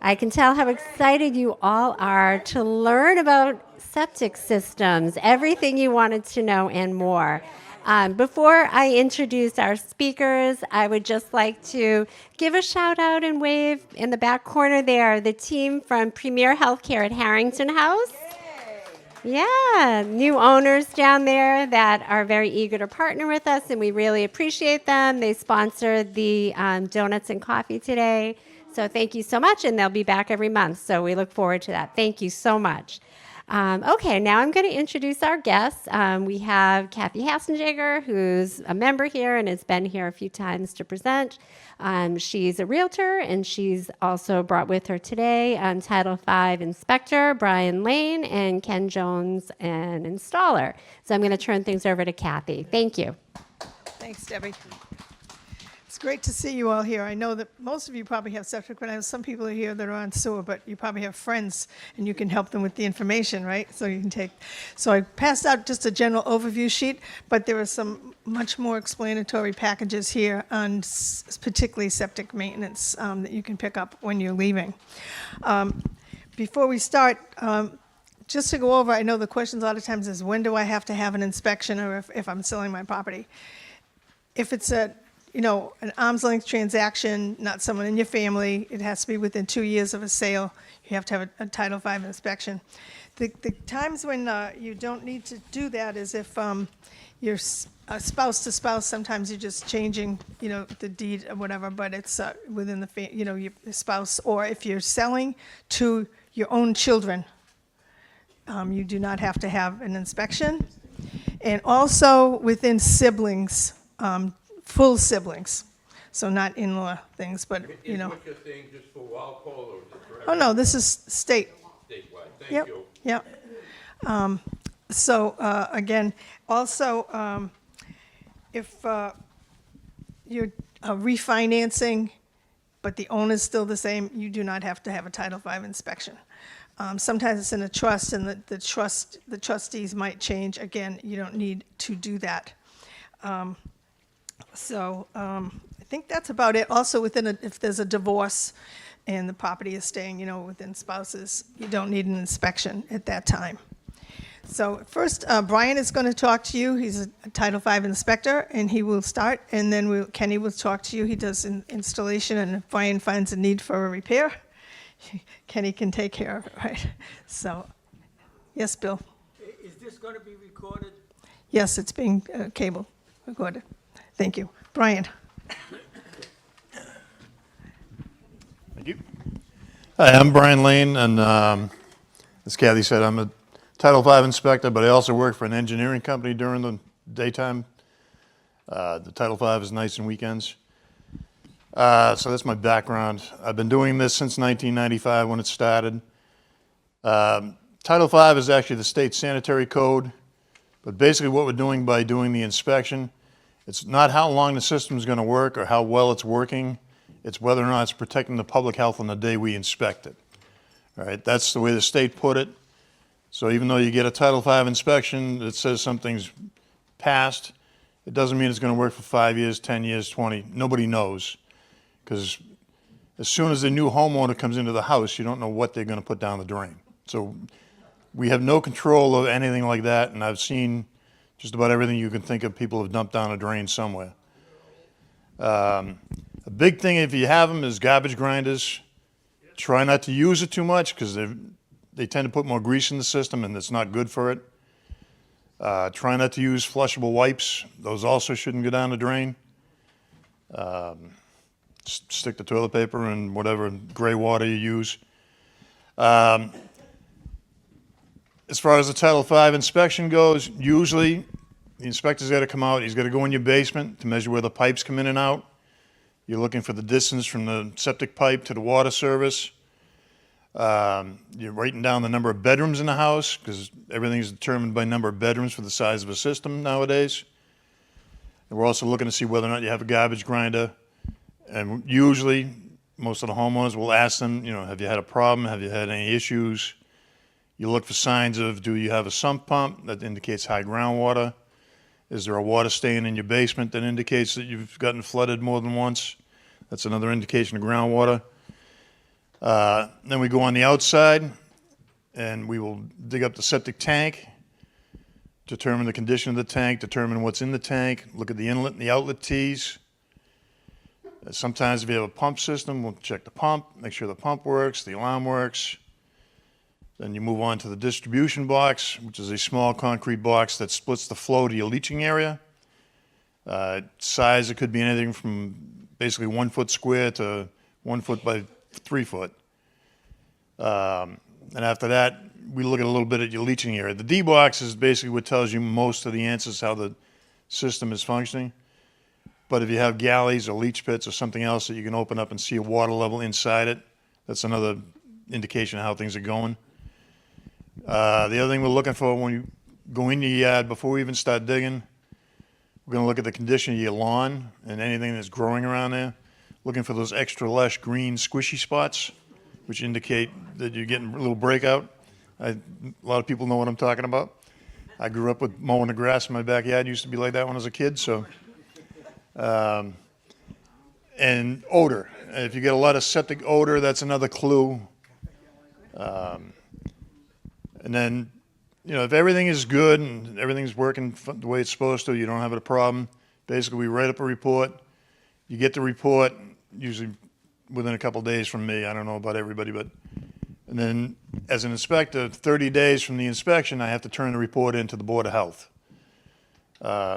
I can tell how excited you all are to learn about septic systems, everything you wanted to know and more. Before I introduce our speakers, I would just like to give a shout out and wave in the back corner there, the team from Premier Healthcare at Harrington House. Yeah, new owners down there that are very eager to partner with us, and we really appreciate them. They sponsored the donuts and coffee today, so thank you so much, and they'll be back every month, so we look forward to that. Thank you so much. Okay, now I'm going to introduce our guests. We have Kathy Hasenjaeger, who's a member here and has been here a few times to present. She's a realtor, and she's also brought with her today Title V inspector Brian Lane and Ken Jones, an installer. So I'm going to turn things over to Kathy. Thank you. Thanks, Debbie. It's great to see you all here. I know that most of you probably have septic, but I know some people are here that are on sewer, but you probably have friends and you can help them with the information, right? So you can take. So I passed out just a general overview sheet, but there are some much more explanatory packages here on particularly septic maintenance that you can pick up when you're leaving. Before we start, just to go over, I know the questions a lot of times is when do I have to have an inspection, or if I'm selling my property. If it's an arm's length transaction, not someone in your family, it has to be within 2 years of a sale. You have to have a Title V inspection. The times when you don't need to do that is if you're spouse to spouse. Sometimes you're just changing, the deed or whatever, but it's within the, your spouse. Or if you're selling to your own children, you do not have to have an inspection. And also within siblings. Full siblings, so not in-law things, but What you're saying just for Walpole, or is it for Oh, no, this is state. statewide? Thank you. Yep. So, again, also, if you're refinancing, but the owner's still the same, you do not have to have a Title V inspection. Sometimes it's in a trust, and the trustees might change. Again, you don't need to do that. I think that's about it. Also, if there's a divorce and the property is staying, within spouses, you don't need an inspection at that time. So first, Brian is going to talk to you. He's a Title V inspector, and he will start, and then Kenny will talk to you. He does installation, and if Brian finds a need for a repair, Kenny can take care of it, right? So, yes, Bill? Is this going to be recorded? Yes, it's being cable recorded. Thank you. Brian? Thank you. Hi, I'm Brian Lane, and as Kathy said, I'm a Title V inspector, but I also work for an engineering company during the daytime. The Title V is nights and weekends. So that's my background. I've been doing this since 1995 when it started. Title V is actually the state sanitary code, but basically what we're doing by doing the inspection, it's not how long the system is going to work or how well it's working. It's whether or not it's protecting the public health on the day we inspect it. All right, that's the way the state put it. So even though you get a Title V inspection that says something's passed, it doesn't mean it's going to work for 5 years, 10 years, 20. Nobody knows. Because as soon as the new homeowner comes into the house, you don't know what they're going to put down the drain. So we have no control of anything like that, and I've seen just about everything you can think of people have dumped down a drain somewhere. A big thing if you have them is garbage grinders. Try not to use it too much because they tend to put more grease in the system and it's not good for it. Try not to use flushable wipes. Those also shouldn't go down the drain. Just stick to toilet paper and whatever gray water you use. As far as the Title V inspection goes, usually the inspector's got to come out. He's got to go in your basement to measure where the pipes come in and out. You're looking for the distance from the septic pipe to the water service. You're writing down the number of bedrooms in the house because everything is determined by number of bedrooms for the size of a system nowadays. And we're also looking to see whether or not you have a garbage grinder. And usually, most of the homeowners will ask them, have you had a problem? Have you had any issues? You look for signs of, do you have a sump pump? That indicates high groundwater. Is there a water stain in your basement that indicates that you've gotten flooded more than once? That's another indication of groundwater. Then we go on the outside, and we will dig up the septic tank, determine the condition of the tank, determine what's in the tank, look at the inlet and the outlet tees. Sometimes if you have a pump system, we'll check the pump, make sure the pump works, the alarm works. Then you move on to the distribution box, which is a small concrete box that splits the flow to your leaching area. Size, it could be anything from basically 1 foot square to 1 foot by 3 foot. And after that, we look at a little bit at your leaching area. The D box is basically what tells you most of the answers how the system is functioning. But if you have galleys or leach pits or something else that you can open up and see a water level inside it, that's another indication of how things are going. The other thing we're looking for when you go in your yard, before we even start digging, we're going to look at the condition of your lawn and anything that's growing around there. Looking for those extra lush green squishy spots, which indicate that you're getting a little breakout. A lot of people know what I'm talking about. I grew up with mowing the grass in my backyard. Used to be like that when I was a kid. So, and odor. If you get a lot of septic odor, that's another clue. And then, you know, if everything is good and everything's working the way it's supposed to, you don't have a problem. Basically, we write up a report. You get the report usually within a couple days from me. I don't know about everybody, but and then as an inspector, 30 days from the inspection, I have to turn the report in to the Board of Health.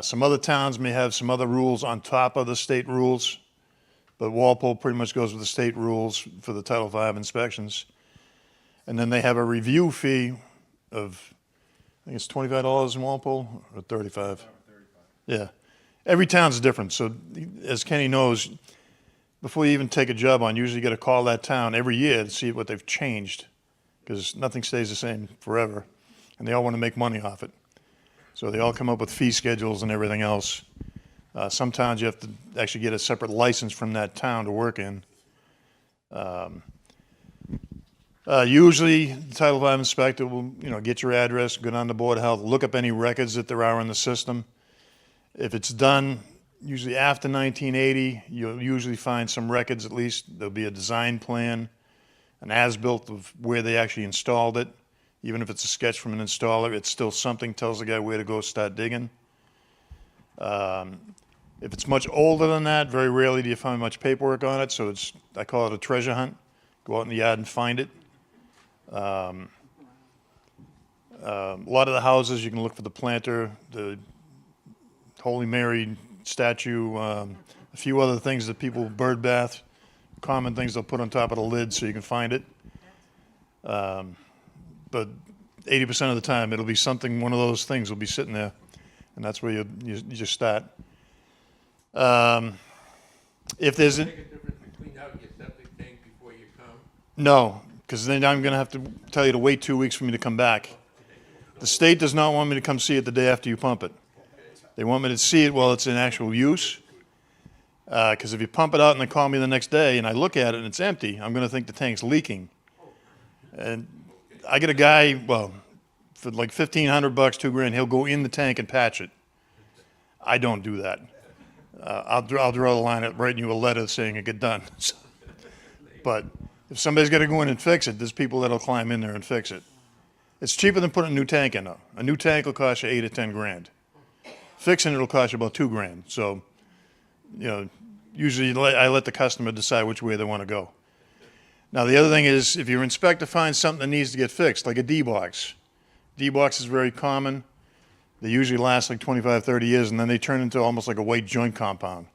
Some other towns may have some other rules on top of the state rules, but Walpole pretty much goes with the state rules for the Title V inspections. And then they have a review fee of, I think it's $25 in Walpole, or 35? Yeah. Every town's different, so as Kenny knows, before you even take a job on, usually you got to call that town every year to see what they've changed, because nothing stays the same forever, and they all want to make money off it. So they all come up with fee schedules and everything else. Some towns you have to actually get a separate license from that town to work in. Usually, the Title V inspector will, get your address, go down to Board of Health, look up any records that there are in the system. If it's done, usually after 1980, you'll usually find some records at least. There'll be a design plan, an as-built of where they actually installed it. Even if it's a sketch from an installer, it's still something, tells the guy where to go start digging. If it's much older than that, very rarely do you find much paperwork on it, so I call it a treasure hunt. Go out in the yard and find it. A lot of the houses, you can look for the planter, the Holy Mary statue, a few other things that people bird bath, common things they'll put on top of the lid so you can find it. But 80% of the time, it'll be something, one of those things will be sitting there, and that's where you just start. If there's Make a difference to clean out your septic tank before you come? No, because then I'm going to have to tell you to wait 2 weeks for me to come back. The state does not want me to come see it the day after you pump it. They want me to see it while it's in actual use. Because if you pump it out and they call me the next day and I look at it and it's empty, I'm going to think the tank's leaking. And I get a guy, for like $1,500, $2,000, he'll go in the tank and patch it. I don't do that. I'll draw the line at writing you a letter saying it get done. But if somebody's got to go in and fix it, there's people that'll climb in there and fix it. It's cheaper than putting a new tank in, though. A new tank will cost you $8 or $10,000. Fixing it will cost you about $2,000. So, usually I let the customer decide which way they want to go. Now, the other thing is, if your inspector finds something that needs to get fixed, like a D-box. D-box is very common. They usually last like 25, 30 years, and then they turn into almost like a white joint compound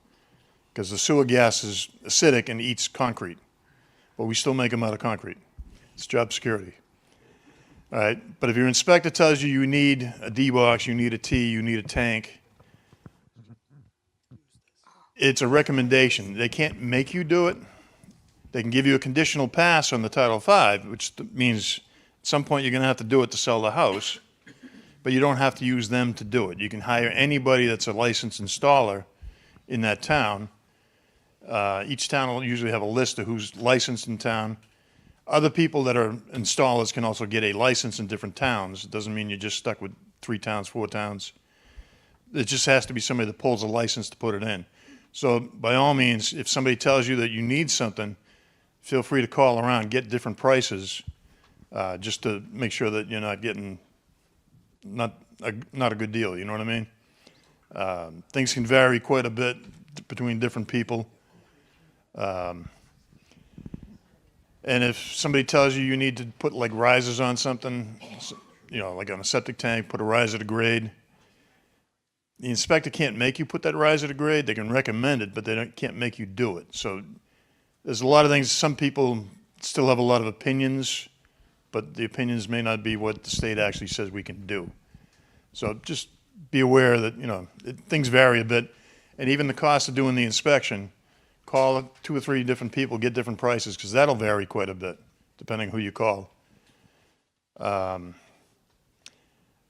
because the sewer gas is acidic and eats concrete. But we still make them out of concrete. It's job security. All right, but if your inspector tells you you need a D-box, you need a T, you need a tank, it's a recommendation. They can't make you do it. They can give you a conditional pass on the Title V, which means at some point you're going to have to do it to sell the house, but you don't have to use them to do it. You can hire anybody that's a licensed installer in that town. Each town will usually have a list of who's licensed in town. Other people that are installers can also get a license in different towns. It doesn't mean you're just stuck with 3 towns, 4 towns. It just has to be somebody that pulls a license to put it in. So by all means, if somebody tells you that you need something, feel free to call around, get different prices, just to make sure that you're not getting not a good deal, you know what I mean? Things can vary quite a bit between different people. And if somebody tells you need to put like risers on something, you know, like on a septic tank, put a riser to grade, the inspector can't make you put that riser to grade. They can recommend it, but they can't make you do it. So there's a lot of things. Some people still have a lot of opinions, but the opinions may not be what the state actually says we can do. So just be aware that, you know, things vary a bit. And even the cost of doing the inspection, call 2 or 3 different people, get different prices, because that'll vary quite a bit, depending who you call. And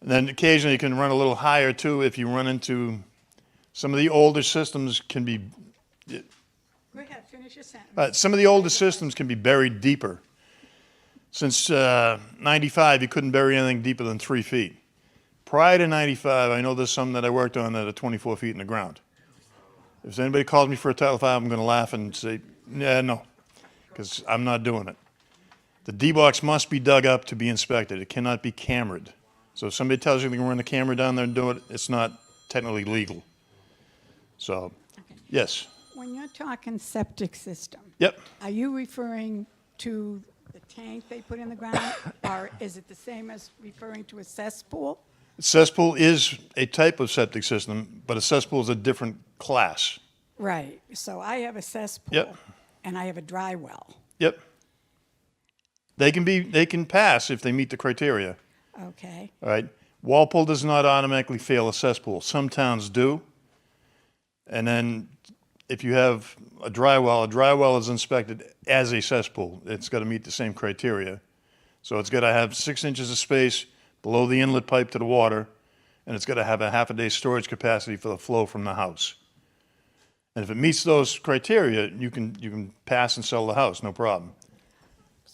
then occasionally you can run a little higher too if you run into some of the older systems can be. Go ahead, finish your sentence. Some of the older systems can be buried deeper. Since 95, you couldn't bury anything deeper than 3 feet. Prior to 95, I know there's some that I worked on that are 24 feet in the ground. If anybody calls me for a Title V, I'm going to laugh and say, yeah, no, because I'm not doing it. The D-box must be dug up to be inspected. It cannot be cambered. So if somebody tells you they can run the camera down there and do it, it's not technically legal. So, yes. When you're talking septic system, Yep. are you referring to the tank they put in the ground, or is it the same as referring to a cesspool? Cesspool is a type of septic system, but a cesspool is a different class. Right, so I have a cesspool. Yep. And I have a dry well. Yep. They can pass if they meet the criteria. Okay, All right. Walpole does not automatically fail a cesspool. Some towns do. And then if you have a dry well is inspected as a cesspool. It's got to meet the same criteria. So it's got to have 6 inches of space below the inlet pipe to the water, and it's got to have a half a day storage capacity for the flow from the house. And if it meets those criteria, you can pass and sell the house, no problem.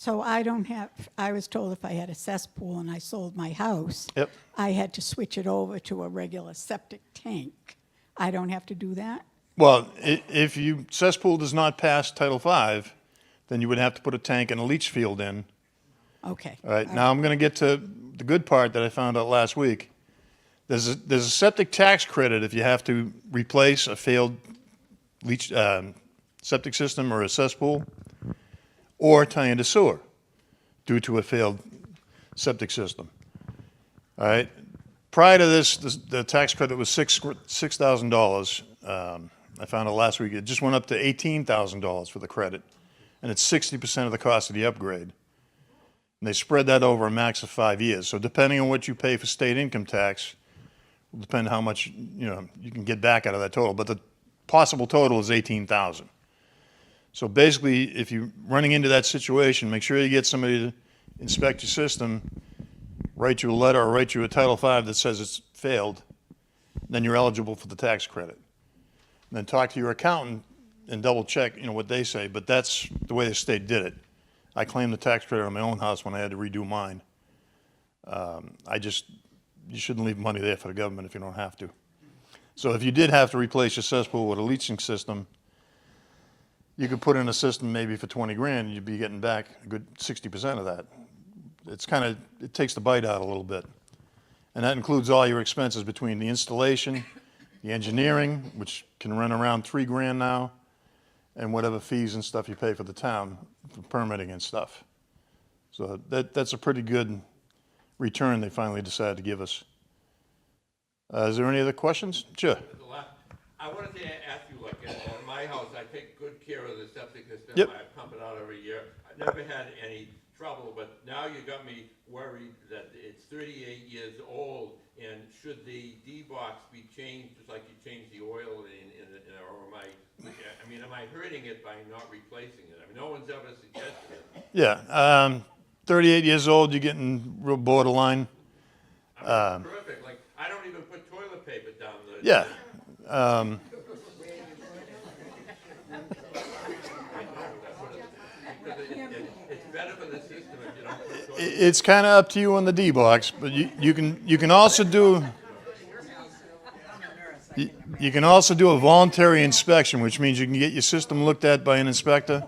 so I was told if I had a cesspool and I sold my house, Yep. I had to switch it over to a regular septic tank. I don't have to do that? Well, if you cesspool does not pass Title V, then you would have to put a tank and a leach field in. Okay. All right, now I'm going to get to the good part that I found out last week. There's a septic tax credit if you have to replace a failed leach septic system or a cesspool, or tie into sewer due to a failed septic system. All right. Prior to this, the tax credit was $6,000. I found out last week it just went up to $18,000 for the credit, and it's 60% of the cost of the upgrade. And they spread that over a max of 5 years. So depending on what you pay for state income tax, will depend how much you can get back out of that total. But the possible total is $18,000. So basically, if you're running into that situation, make sure you get somebody to inspect your system, write you a letter or write you a Title V that says it's failed, then you're eligible for the tax credit. And then talk to your accountant and double check, what they say. But that's the way the state did it. I claimed the tax credit on my own house when I had to redo mine. You shouldn't leave money there for the government if you don't have to. So if you did have to replace your cesspool with a leaching system, you could put in a system maybe for 20 grand, and you'd be getting back a good 60% of that. It takes the bite out a little bit. And that includes all your expenses between the installation, the engineering, which can run around 3 grand now, and whatever fees and stuff you pay for the town for permitting and stuff. So that's a pretty good return they finally decided to give us. Is there any other questions? Sure. I wanted to ask you, like, at my house, I take good care of the septic system. Yep. I pump it out every year. I've never had any trouble, but now you got me worried that it's 38 years old, and should the D-box be changed, just like you change the oil or am I hurting it by not replacing it? I mean, no one's ever suggested it. Yeah. 38 years old, you're getting real borderline. Perfect. Like, I don't even put toilet paper down the. Yeah. It's better for the system if you don't put toilet. It's kind of up to you on the D-box, but you can also do you can also do a voluntary inspection, which means you can get your system looked at by an inspector,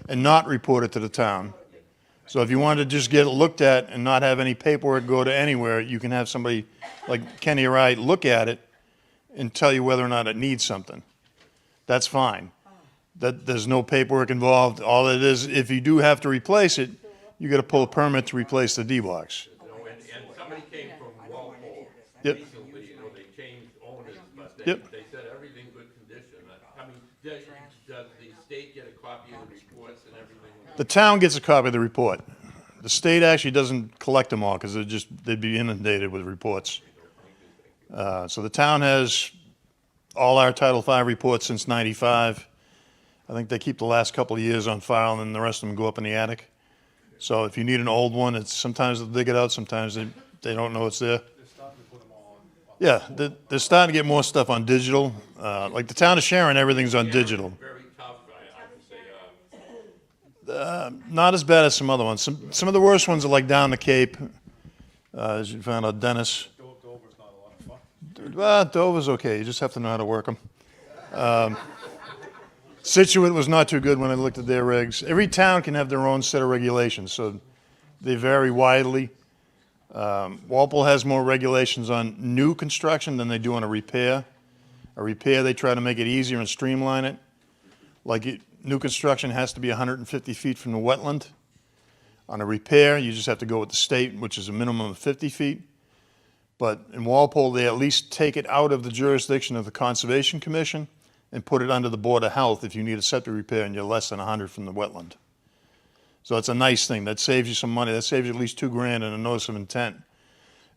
and not report it to the town. So if you wanted to just get it looked at and not have any paperwork go to anywhere, you can have somebody like Kenny or I look at it and tell you whether or not it needs something. That's fine. There's no paperwork involved. All it is, if you do have to replace it, you got to pull a permit to replace the D-box. And somebody came from Walpole Yep. recently, they changed owners, but Yep. they said everything good condition. I mean, does the state get a copy of the reports and everything? The town gets a copy of the report. The state actually doesn't collect them all because they'd be inundated with reports. So the town has all our Title V reports since '95. I think they keep the last couple of years on file, and then the rest of them go up in the attic. So if you need an old one, it's sometimes they'll dig it out, sometimes they don't know it's there. Yeah, they're starting to get more stuff on digital. Like the town of Sharon, everything's on digital. Very tough, I would say. Not as bad as some other ones. Some of the worst ones are like down the Cape, as you found out, Dennis. Dover's not a lot of fun. Dover's okay. You just have to know how to work them. Situate was not too good when I looked at their regs. Every town can have their own set of regulations, so they vary widely. Walpole has more regulations on new construction than they do on a repair. A repair, they try to make it easier and streamline it. New construction has to be 150 feet from the wetland. On a repair, you just have to go with the state, which is a minimum of 50 feet. But in Walpole, they at least take it out of the jurisdiction of the Conservation Commission and put it under the Board of Health if you need a septic repair and you're less than 100 from the wetland. So it's a nice thing. That saves you some money. That saves you at least $2,000 and a notice of intent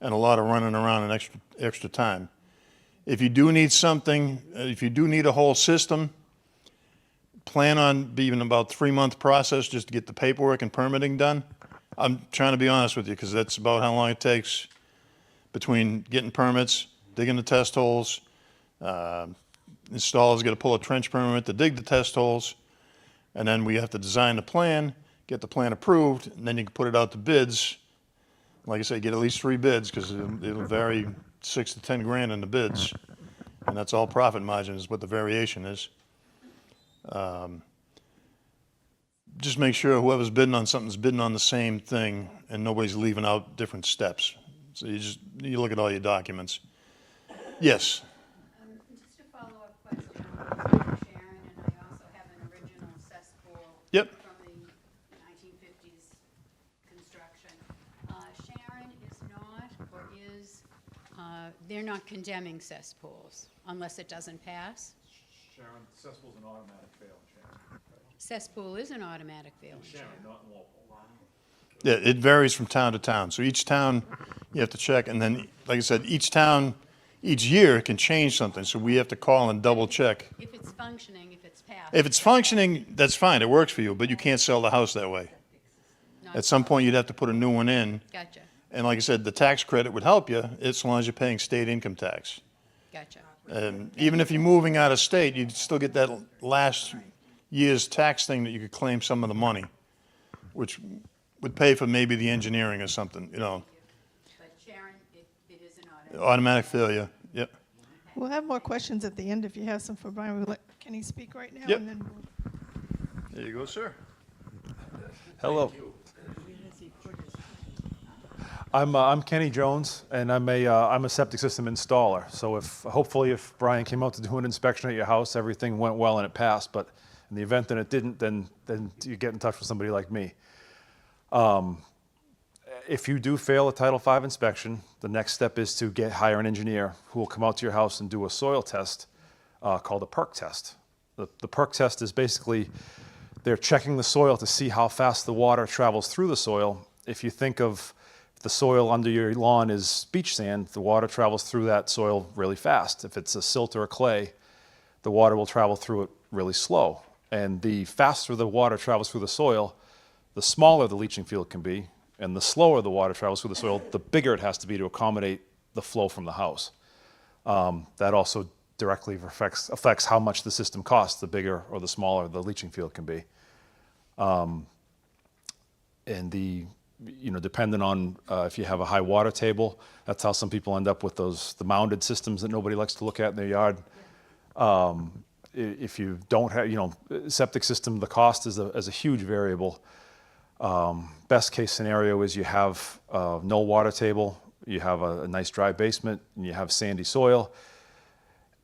and a lot of running around and extra time. If you do need something, if you do need a whole system, plan on being about a 3-month process just to get the paperwork and permitting done. I'm trying to be honest with you because that's about how long it takes between getting permits, digging the test holes, installers got to pull a trench permit to dig the test holes, and then we have to design the plan, get the plan approved, and then you can put it out to bids. Like I say, get at least 3 bids because it'll vary 6 to 10 grand in the bids, and that's all profit margin is what the variation is. Just make sure whoever's bidding on something's bidding on the same thing, and nobody's leaving out different steps. So you look at all your documents. Yes. Just a follow-up question from Sharon, and I also have an original cesspool Yep. from the 1950s construction. Sharon is not, or is, they're not condemning cesspools unless it doesn't pass? Sharon, cesspool's an automatic fail in Sharon. Cesspool is an automatic fail in Sharon. Not in Walpole. Yeah, it varies from town to town. So each town, you have to check, and then, like I said, each town, each year can change something, so we have to call and double check. If it's functioning, if it's passed. If it's functioning, that's fine, it works for you, but you can't sell the house that way. not- At some point, you'd have to put a new one in, Gotcha, and like I said, the tax credit would help you as long as you're paying state income tax. gotcha. And even if you're moving out of state, you'd still get that last year's tax thing that you could claim some of the money, which would pay for maybe the engineering or something, But Sharon, it is an automatic. automatic failure, yep. We'll have more questions at the end if you have some for Brian. Can he speak right now? Yep. And then we'll- There you go, sir. Hello. I'm Kenny Jones, and I'm a septic system installer. So hopefully if Brian came out to do an inspection at your house, everything went well and it passed. But in the event that it didn't, then you get in touch with somebody like me. If you do fail a Title V inspection, the next step is to hire an engineer who will come out to your house and do a soil test called a perk test. The perk test is basically they're checking the soil to see how fast the water travels through the soil. If you think of the soil under your lawn is beach sand, the water travels through that soil really fast. If it's a silt or a clay, the water will travel through it really slow. And the faster the water travels through the soil, the smaller the leaching field can be, and the slower the water travels through the soil, the bigger it has to be to accommodate the flow from the house. That also directly affects how much the system costs, the bigger or the smaller the leaching field can be. Depending on if you have a high water table, that's how some people end up with the mounded systems that nobody likes to look at in their yard. if you don't have, septic system, the cost is a huge variable. Best case scenario is you have no water table, you have a nice dry basement, and you have sandy soil.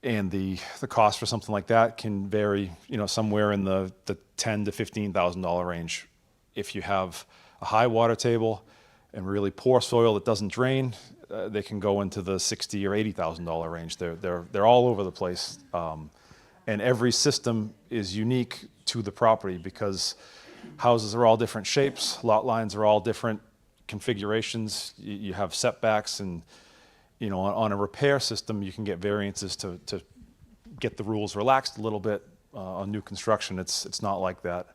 And the cost for something like that can vary, somewhere in the $10,000 to $15,000 range. If you have a high water table and really poor soil that doesn't drain, they can go into the $60,000 or $80,000 range. They're all over the place, and every system is unique to the property because houses are all different shapes, lot lines are all different configurations. You have setbacks, and on a repair system, you can get variances to get the rules relaxed a little bit. On new construction, it's not like that.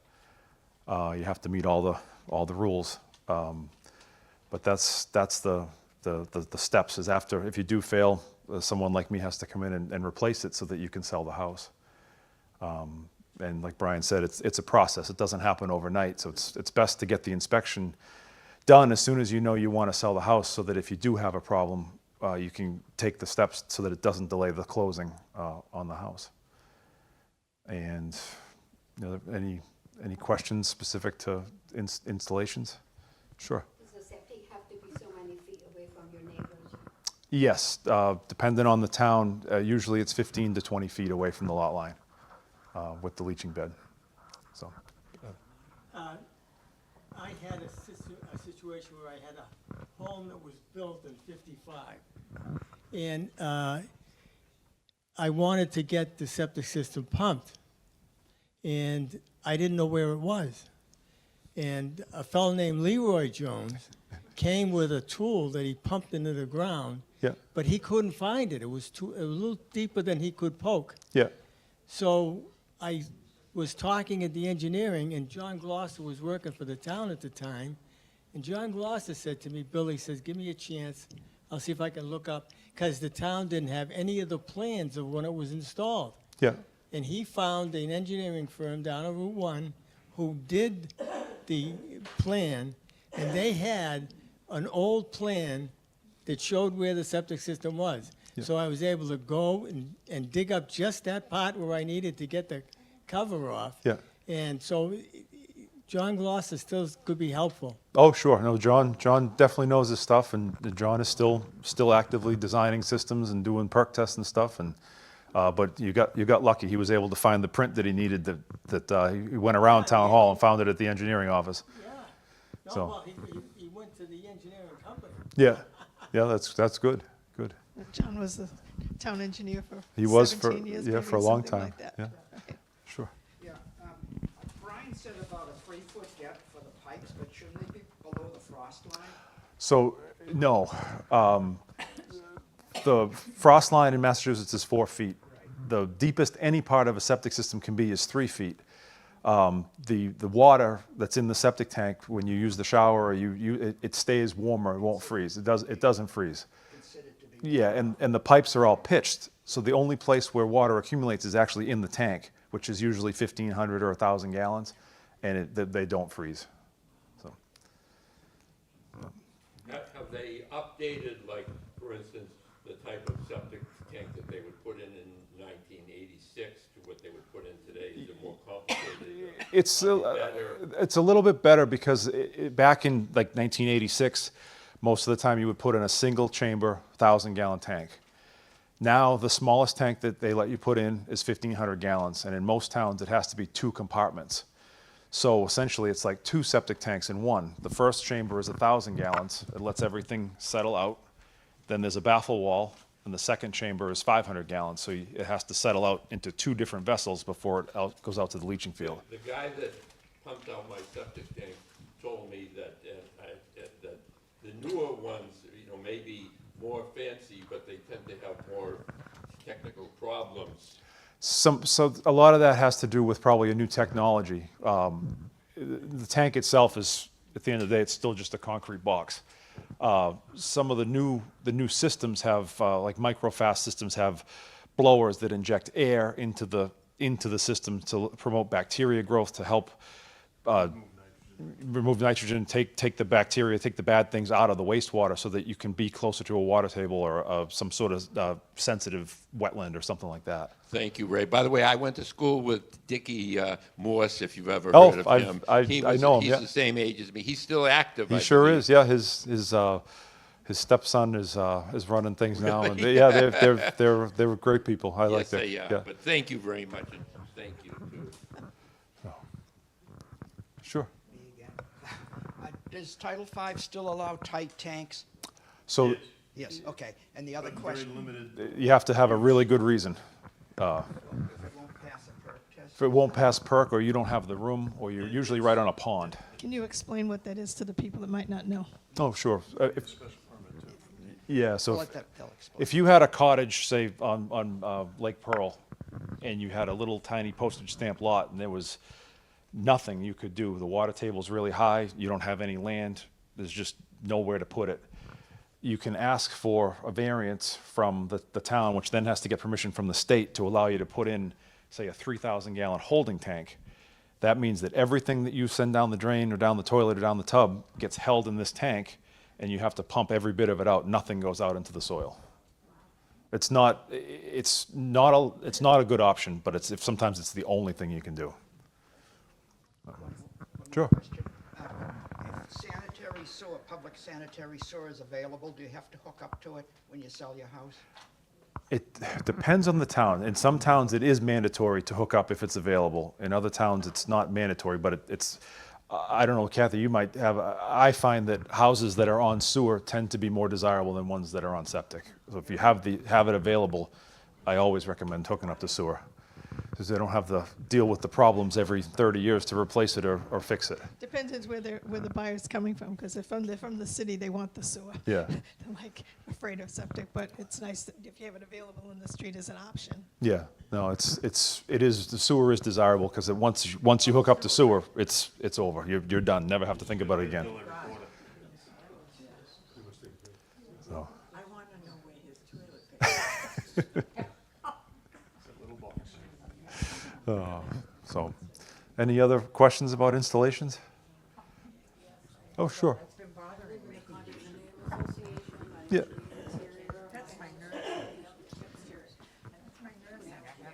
You have to meet all the rules. But that's the steps is after, if you do fail, someone like me has to come in and replace it so that you can sell the house. And like Brian said, it's a process. It doesn't happen overnight. So it's best to get the inspection done as soon as you know you want to sell the house, so that if you do have a problem, you can take the steps so that it doesn't delay the closing on the house. And any questions specific to installations? Sure. Does the septic have to be so many feet away from your neighbors? Yes, depending on the town, usually it's 15 to 20 feet away from the lot line with the leaching bed. So, I had a situation where I had a home that was built in '55. And I wanted to get the septic system pumped. And I didn't know where it was. And a fellow named Leroy Jones came with a tool that he pumped into the ground. yeah, But he couldn't find it. It was a little deeper than he could poke. yeah, So I was talking at the engineering, and John Gloucester was working for the town at the time. And John Gloucester said to me, Billy says, give me a chance. I'll see if I can look up, because the town didn't have any of the plans of when it was installed. yeah, And he found an engineering firm down on Route 1 who did the plan, and they had an old plan that showed where the septic system was. Yeah. So I was able to go and dig up just that part where I needed to get the cover off. yeah. And so John Gloucester still could be helpful. Oh, sure. No, John definitely knows his stuff, and John is still actively designing systems and doing perk tests and stuff. And but you got lucky. He was able to find the print that he needed. That he went around town hall and found it at the engineering office. Yeah. No, So- well, he went to the engineering company. Yeah, yeah. That's good. Good. John was the town engineer for He was 17 years. yeah, maybe, for a long something time. like that. Yeah, Okay. sure. Yeah, Brian said about a 3-foot depth for the pipes, but shouldn't they be below the frost line? So no, the frost line in Massachusetts is 4 feet. The deepest any part of a septic system can be is 3 feet. The water that's in the septic tank when you use the shower, or it stays warmer. It won't freeze. It doesn't freeze. Considered to be. Yeah, and the pipes are all pitched, so the only place where water accumulates is actually in the tank, which is usually 1,500 or 1,000 gallons, and they don't freeze. So Have they updated, like, for instance, the type of septic tank that they would put in 1986 to what they would put in today? Is it more complicated? it's a little bit better because back in like 1986, most of the time you would put in a single chamber 1,000-gallon tank. Now the smallest tank that they let you put in is 1,500 gallons, and in most towns it has to be 2 compartments. So essentially it's like 2 septic tanks in one. The first chamber is 1,000 gallons. It lets everything settle out. Then there's a baffle wall, and the second chamber is 500 gallons. So it has to settle out into 2 different vessels before it goes out to the leaching field. The guy that pumped out my septic tank told me that that the newer ones, may be more fancy, but they tend to have more technical problems. So a lot of that has to do with probably a new technology. The tank itself is, at the end of the day, it's still just a concrete box. Some of the new systems have, like microfast systems, have blowers that inject air into the system to promote bacteria growth, to help remove nitrogen, take the bacteria, take the bad things out of the wastewater so that you can be closer to a water table or some sort of sensitive wetland or something like that. Thank you, Ray. By the way, I went to school with Dickie Morse, if you've ever Oh, heard of I've- him. I know him, He's yeah. the same age as me. He's still active, He I sure believe. is, yeah. His stepson is running things now, and yeah, they're great people. I like Yes, that. they are. But thank you very much, and thank you, too. Sure. Me again. Does Title V still allow tight tanks? So Yes, okay. And the other question, you have to have a really good reason. if it won't pass a perk test? If it won't pass perk, or you don't have the room, or you're usually right on a pond. Can you explain what that is to the people that might not know? Oh, sure. Yeah, so I'll let they'll explain. if you had a cottage, say, on Lake Pearl, and you had a little tiny postage stamp lot, and there was nothing you could do, the water table's really high, you don't have any land, there's just nowhere to put it, you can ask for a variance from the town, which then has to get permission from the state to allow you to put in, say, a 3,000-gallon holding tank. That means that everything that you send down the drain or down the toilet or down the tub gets held in this tank, and you have to pump every bit of it out. Nothing goes out into the soil. It's not a good option, but sometimes it's the only thing you can do. Sure. If sanitary sewer, public sanitary sewer is available, do you have to hook up to it when you sell your house? It depends on the town. In some towns, it is mandatory to hook up if it's available. In other towns, it's not mandatory, but it's, I don't know, Kathy, you might have, I find that houses that are on sewer tend to be more desirable than ones that are on septic. So if you have it available, I always recommend hooking up to sewer, because they don't have to deal with the problems every 30 years to replace it or fix it. Depends on where the buyer's coming from, because if they're from the city, they want the sewer. Yeah. They're like afraid of septic, but it's nice that if you have it available in the street as an option. Yeah, no, it is, the sewer is desirable, because once you hook up to sewer, it's over. You're done. Never have to think about it again. So. I want to know where his toilet paper is. So, any other questions about installations? Oh, sure. It's been bothering me. Yeah. That's my nerve. That's my nerve. I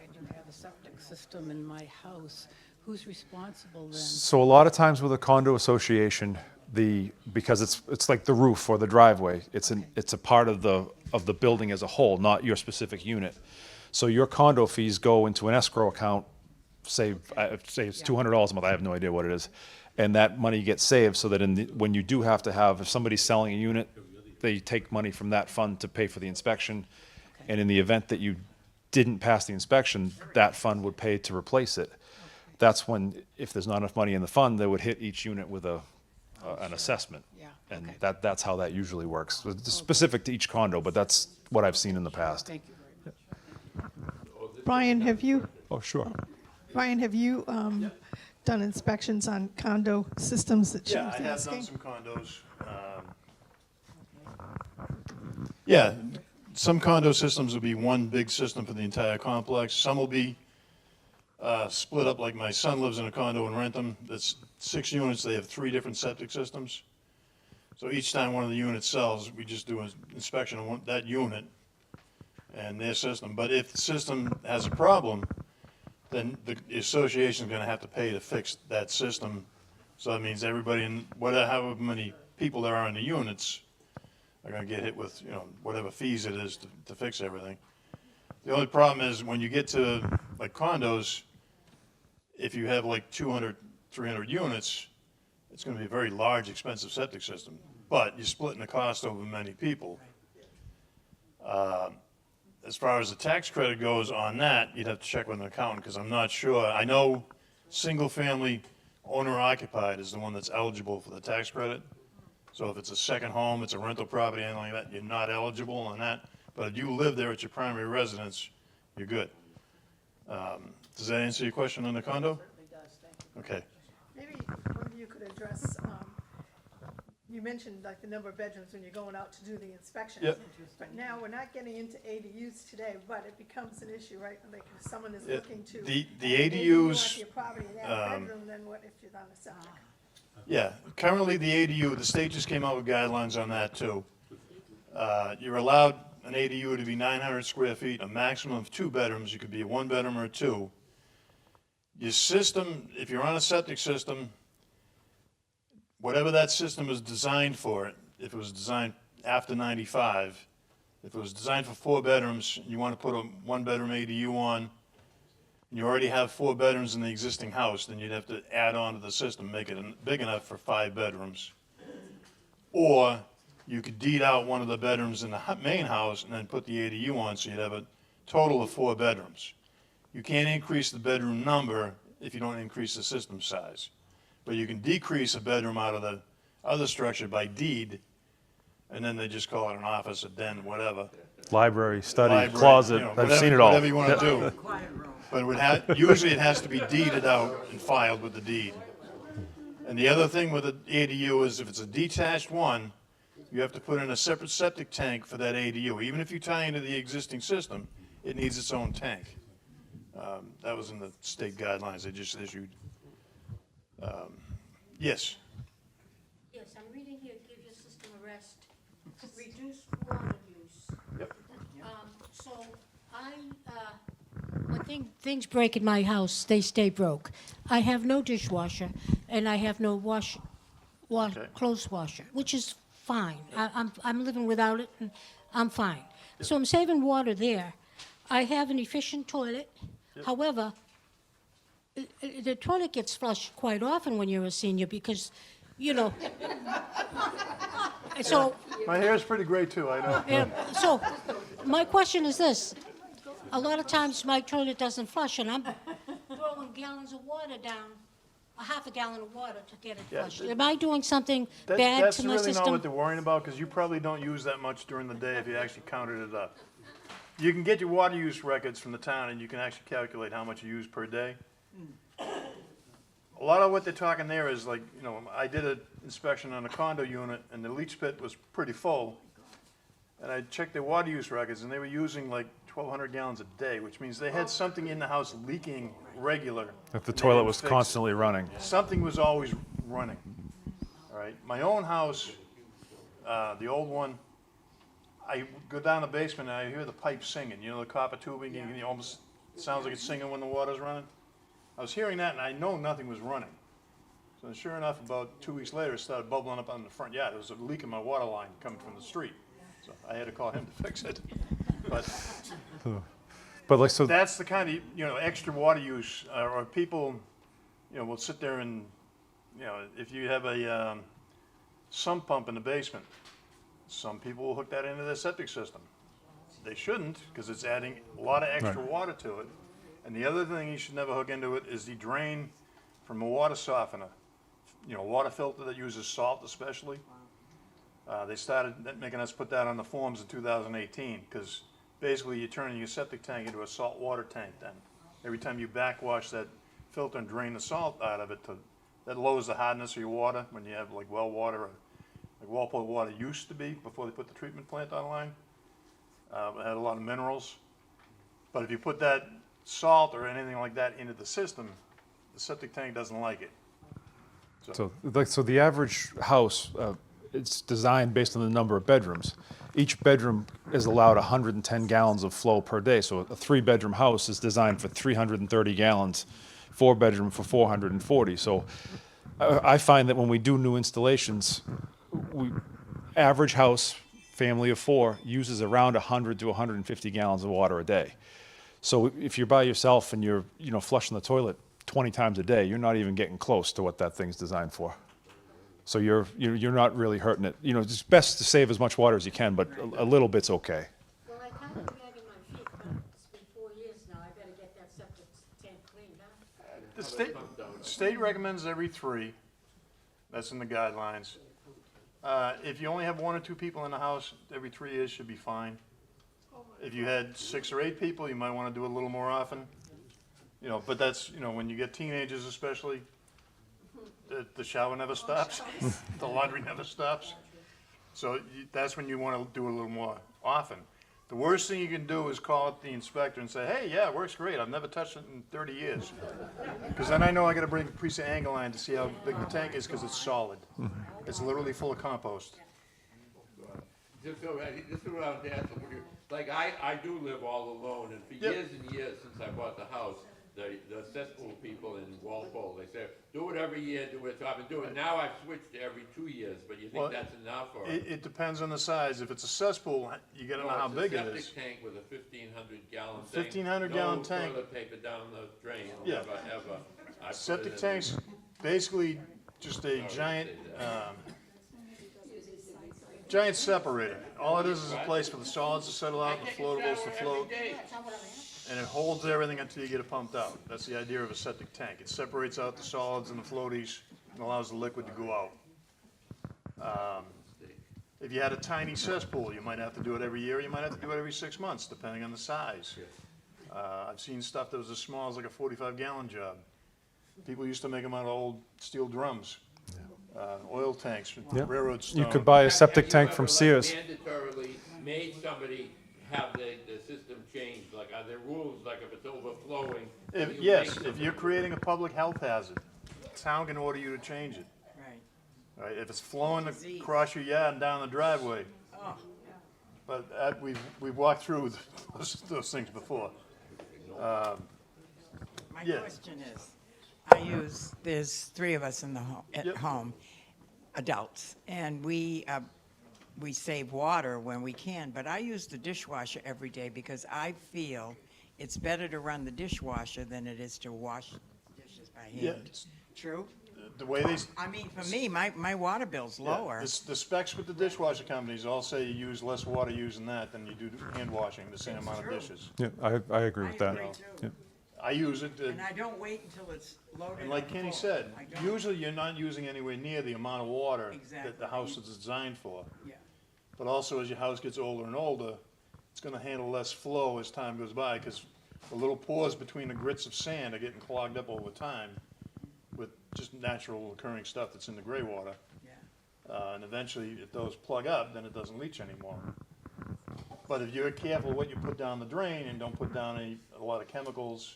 had to have a septic system in my house. Who's responsible then? So a lot of times with a condo association, because it's like the roof or the driveway, it's a part of the building as a whole, not your specific unit. So your condo fees go into an escrow account, say it's $200 a month, I have no idea what it is, and that money gets saved so that when you do have to if somebody's selling a unit, they take money from that fund to pay for the inspection, and in the event that you didn't pass the inspection, that fund would pay to replace it. That's when, if there's not enough money in the fund, they would hit each unit with an assessment. Yeah, And okay. that's how that usually works. It's specific to each condo, but that's what I've seen in the past. Thank you very much. Brian, have you done inspections on condo systems that she Yeah, was I have done asking? some condos. Yeah, some condo systems will be one big system for the entire complex. Some will be split up, like my son lives in a condo in Rentham. That's 6 units. They have 3 different septic systems. So each time one of the units sells, we just do an inspection on that unit and their system. But if the system has a problem, then the association is going to have to pay to fix that system. So that means everybody in however many people there are in the units are going to get hit with, whatever fees it is to fix everything. The only problem is when you get to like condos, if you have like 200, 300 units, it's going to be a very large, expensive septic system. But you're splitting the cost over many people. As far as the tax credit goes on that, you'd have to check with an accountant, because I'm not sure. I know single-family owner-occupied is the one that's eligible for the tax credit. So if it's a second home, it's a rental property, anything like that, you're not eligible on that. But if you live there at your primary residence, you're good. Does that answer your question on the condo? Certainly does, thank you. Okay. Maybe one of you could address, you mentioned like the number of bedrooms when you're going out to do the inspections. Yep. But now, we're not getting into ADUs today, but it becomes an issue, right? Like if someone is Yeah, looking to. the add an ADU ADUs, onto your property and add a bedroom, then what if you're on a septic? Yeah, currently the ADU, the state just came out with guidelines on that too. You're allowed an ADU to be 900 square feet, a maximum of 2 bedrooms. You could be a 1 bedroom or a 2. Your system, if you're on a septic system, whatever that system was designed for, if it was designed after 95, if it was designed for 4 bedrooms, and you want to put a 1 bedroom ADU on, and you already have 4 bedrooms in the existing house, then you'd have to add on to the system, make it big enough for 5 bedrooms. Or you could deed out one of the bedrooms in the main house and then put the ADU on, so you'd have a total of 4 bedrooms. You can't increase the bedroom number if you don't increase the system size. But you can decrease a bedroom out of the other structure by deed, and then they just call it an office, a den, whatever. Library, study, Library, closet, you know, I've whatever- seen it all. Whatever you want to Yep. do. But it would usually it has to be deeded out and filed with the deed. And the other thing with an ADU is if it's a detached one, you have to put in a separate septic tank for that ADU. Even if you tie into the existing system, it needs its own tank. That was in the state guidelines they just issued. Yes. Yes, I'm reading here, give your system a rest, reduce water use. Yep. So when things break in my house, they stay broke. I have no dishwasher, and I have no Okay. clothes washer, which is fine. I'm living without it, and I'm fine. So I'm saving water there. I have an efficient toilet. However, the toilet gets flushed quite often when you're a senior because, you know. So, My hair is pretty gray too, I know. yeah, so my question is this. A lot of times my toilet doesn't flush and I'm throwing gallons of water down, a half a gallon of water to get it Yeah, flushed. Am I doing something bad That's to my really not system? what they're worrying about, because you probably don't use that much during the day if you actually counted it up. You can get your water use records from the town, and you can actually calculate how much you use per day. A lot of what they're talking there is like, you know, I did an inspection on a condo unit, and the leach pit was pretty full. And I checked their water use records, and they were using like 1,200 gallons a day, which means they had something in the house leaking regular. If the and they toilet didn't was fix it. constantly running. Something was always running, all right? My own house, the old one, I go down the basement and I hear the pipe singing, you know, the copper tubing, and it almost sounds like it's singing when the water's running. I was hearing that and I know nothing was running. So sure enough, about 2 weeks later, it started bubbling up on the front yard. There was a leak in my water line coming from the street. So I had to call him to fix it. But like, so, That's the kind of, you know, extra water use, or people, you know, will sit there and, you know, if you have a sump pump in the basement, some people will hook that into their septic system. They shouldn't, because it's adding a lot of extra Right. water to it. And the other thing you should never hook into it is the drain from a water softener. You know, water filter that uses salt especially. They started making us put that on the forms in 2018, because basically you're turning your septic tank into a salt water tank then. Every time you backwash that filter and drain the salt out of it, that lowers the hardness of your water when you have like well water, or like Walpole water used to be before they put the treatment plant online. It had a lot of minerals. But if you put that salt or anything like that into the system, the septic tank doesn't like it. so the average house, it's designed based on the number of bedrooms. Each bedroom is allowed 110 gallons of flow per day. So a 3-bedroom house is designed for 330 gallons, 4-bedroom for 440. So I find that when we do new installations, average house, family of 4, uses around 100 to 150 gallons of water a day. So if you're by yourself and you're, you know, flushing the toilet 20 times a day, you're not even getting close to what that thing's designed for. So you're not really hurting it. You know, it's best to save as much water as you can, but a little bit's okay. Well, I kind of dragging my feet, but it's been 4 years now. I better get that septic tank cleaned up. The state recommends every 3. That's in the guidelines. If you only have 1 or 2 people in the house, every 3 years should be fine. If you had 6 or 8 people, you might want to do it a little more often. You know, but that's, you know, when you get teenagers especially, the shower never stops, the laundry never stops. So that's when you want to do it a little more often. The worst thing you can do is call up the inspector and say, hey, yeah, it works great. I've never touched it in 30 years. Because then I know I got to bring a piece of angle line to see how big the tank is because it's solid. It's literally full of compost. Just so, this is what I was asking. Like, I do live all alone, and for Yep. years and years since I bought the house, the cesspool people in Walpole, they say, do it every year, do it. So I've been doing it. Now I've switched to every 2 years, but you think Well, that's enough? Or It depends on the size. If it's a cesspool, you got to know how big it is. It's a septic tank with a 1,500-gallon tank. 1,500-gallon tank. No toilet paper down the drain, Yeah. ever, ever. I put Septic it in tanks, basically just a giant, giant separator. All it is a place for the solids to settle out, the floatables to float, and it holds everything until you get it pumped out. That's the idea of a septic tank. It separates out the solids and the floaties and allows the liquid to go out. If you had a tiny cesspool, you might have to do it every year, you might have to do it every 6 months, depending on the size. I've seen stuff that was as small as like a 45-gallon job. People used to make them out of old steel drums, oil tanks, railroad stone. You could buy a Have septic you tank ever, from like, Sears. mandatorily made somebody have the system changed? Like, are there rules, like if it's overflowing? you Yes, make if you're creating a public health hazard, the town can order you to change it. Right. Right, if it's flowing Disease. across your yard and down the driveway. Oh. But we've walked through those things before. My Yeah. question is, there's 3 of us in the at Yep. home, adults, and we save water when we can, but I use the dishwasher every day because I feel it's better to run the dishwasher than it is to wash dishes by Yeah, hand. True? the way they, I mean, for me, my water bill's yeah, lower. the specs with the dishwasher companies all say you use less water using that than you do hand washing the same amount of true. dishes. Yeah, I agree with that. agree too. Yeah. I use it, And I don't wait until it's loaded. and like and Kenny full. said, I don't. usually you're not using anywhere near the amount of water that Exactly. the house is designed for. Yeah. But also, as your house gets older and older, it's gonna handle less flow as time goes by, because the little pores between the grits of sand are getting clogged up over time with just natural occurring stuff that's in the gray water. Yeah. And eventually, if those plug up, then it doesn't leach anymore. But if you're careful what you put down the drain and don't put down a lot of chemicals,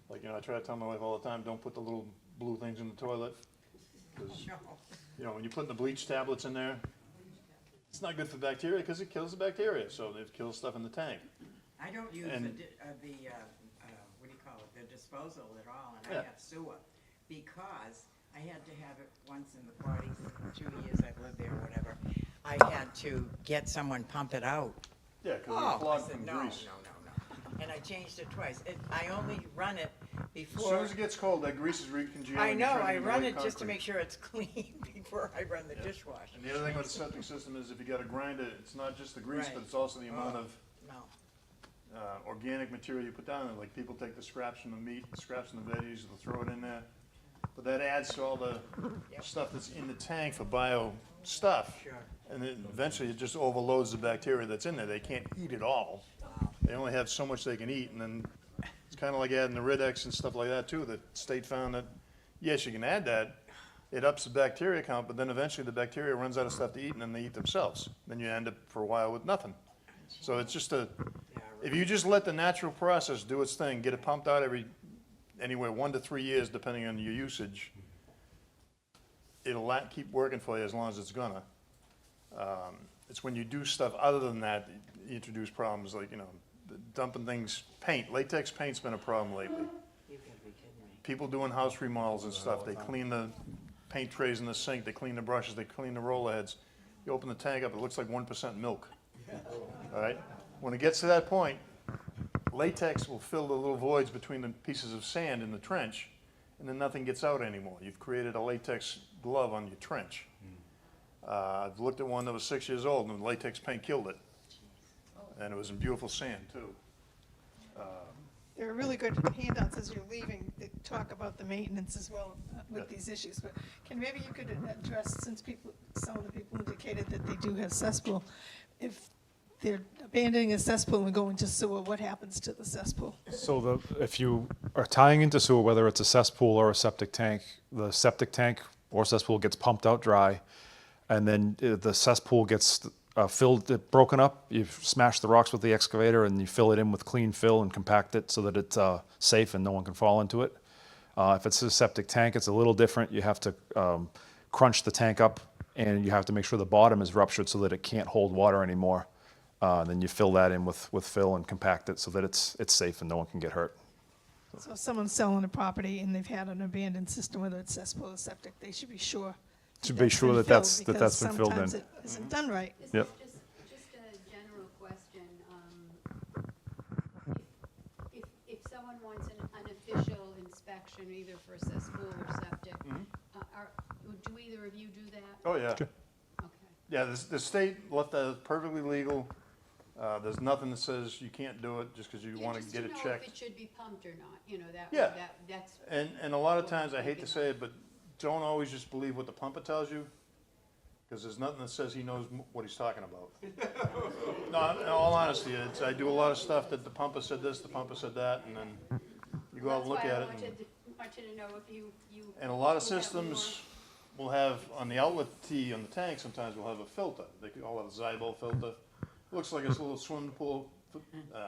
like, I try to tell my wife all the time, don't put the little blue things in the toilet. 'Cause, when you put the bleach tablets in there, it's not good for bacteria because it kills the bacteria, so it kills stuff in the tank. I don't use And- what do you call it, the disposal at all, and Yeah. I have sewer, because I had to have it once in the 42 years I've lived there, or whatever. I had to get someone pump it out. Yeah, because Oh, it's clogged I said, from no, grease. no. And I changed it twice. I only run it As before. soon as it gets cold, that grease is recongealing. I know, and I turning run into it just to concrete. make sure it's clean before I run the dishwasher. And the other thing with the septic system is if you got a grinder, it's not just the grease, Right. but it's also the amount of No. organic material you put down there. Like people take the scraps from the meat, the scraps from the veggies, they'll throw it in there. But that adds to all the stuff that's in the tank for bio stuff. Sure. And then eventually it just overloads the bacteria that's in there. They can't eat it all. They only have so much they can eat, and then it's kind of like adding the Rid-X and stuff like that too. The state found that, yes, you can add that. It ups the bacteria count, but then eventually the bacteria runs out of stuff to eat, and then they eat themselves. Then you end up for a while with nothing. So it's just if you just let the natural process do its thing, get it pumped out anywhere 1 to 3 years, depending on your usage, it'll keep working for you as long as it's gonna. It's when you do stuff other than that, you introduce problems like, dumping things, latex paint's been a problem lately. People doing house remodels and stuff, they clean the paint trays in the sink, they clean the brushes, they clean the roller heads. You open the tank up, it looks like 1% milk. All right? When it gets to that point, latex will fill the little voids between the pieces of sand in the trench, and then nothing gets out anymore. You've created a latex glove on your trench. I've looked at one that was 6 years old, and the latex paint killed it. And it was in beautiful sand, too. There are really good handouts as you're leaving that talk about the maintenance as well with these issues. But maybe you could address, since some of the people indicated that they do have cesspool, if they're abandoning a cesspool and going to sewer, what happens to the cesspool? So if you are tying into sewer, whether it's a cesspool or a septic tank, the septic tank or cesspool gets pumped out dry, and then the cesspool gets broken up, you smash the rocks with the excavator and you fill it in with clean fill and compact it so that it's safe and no one can fall into it. If it's a septic tank, it's a little different. You have to crunch the tank up and you have to make sure the bottom is ruptured so that it can't hold water anymore. Then you fill that in with fill and compact it so that it's safe and no one can get hurt. So if someone's selling a property and they've had an abandoned system, whether it's cesspool or septic, they should be sure. To be sure that that's been filled in. Sometimes it isn't done right. Yep. Just a general question. If someone wants an official inspection, either for a cesspool or septic, do either of you do that? Oh, yeah. Okay. Yeah, the state left that perfectly legal. There's nothing that says you can't do it just because you want to get it Just to know if checked. it should be pumped or not, you know, Yeah. that's. And a lot of times, I hate to say it, but don't always just believe what the pumper tells you, because there's nothing that says he knows what he's talking about. No, in all honesty, I do a lot of stuff that the pumper said this, the pumper said that, and then you go out and look at it. That's why I wanted to know if you. And a lot of will have systems will have, on the outlet tee on the tank, sometimes will have a filter. They could call it a Zybel filter. Looks like it's a little swimming pool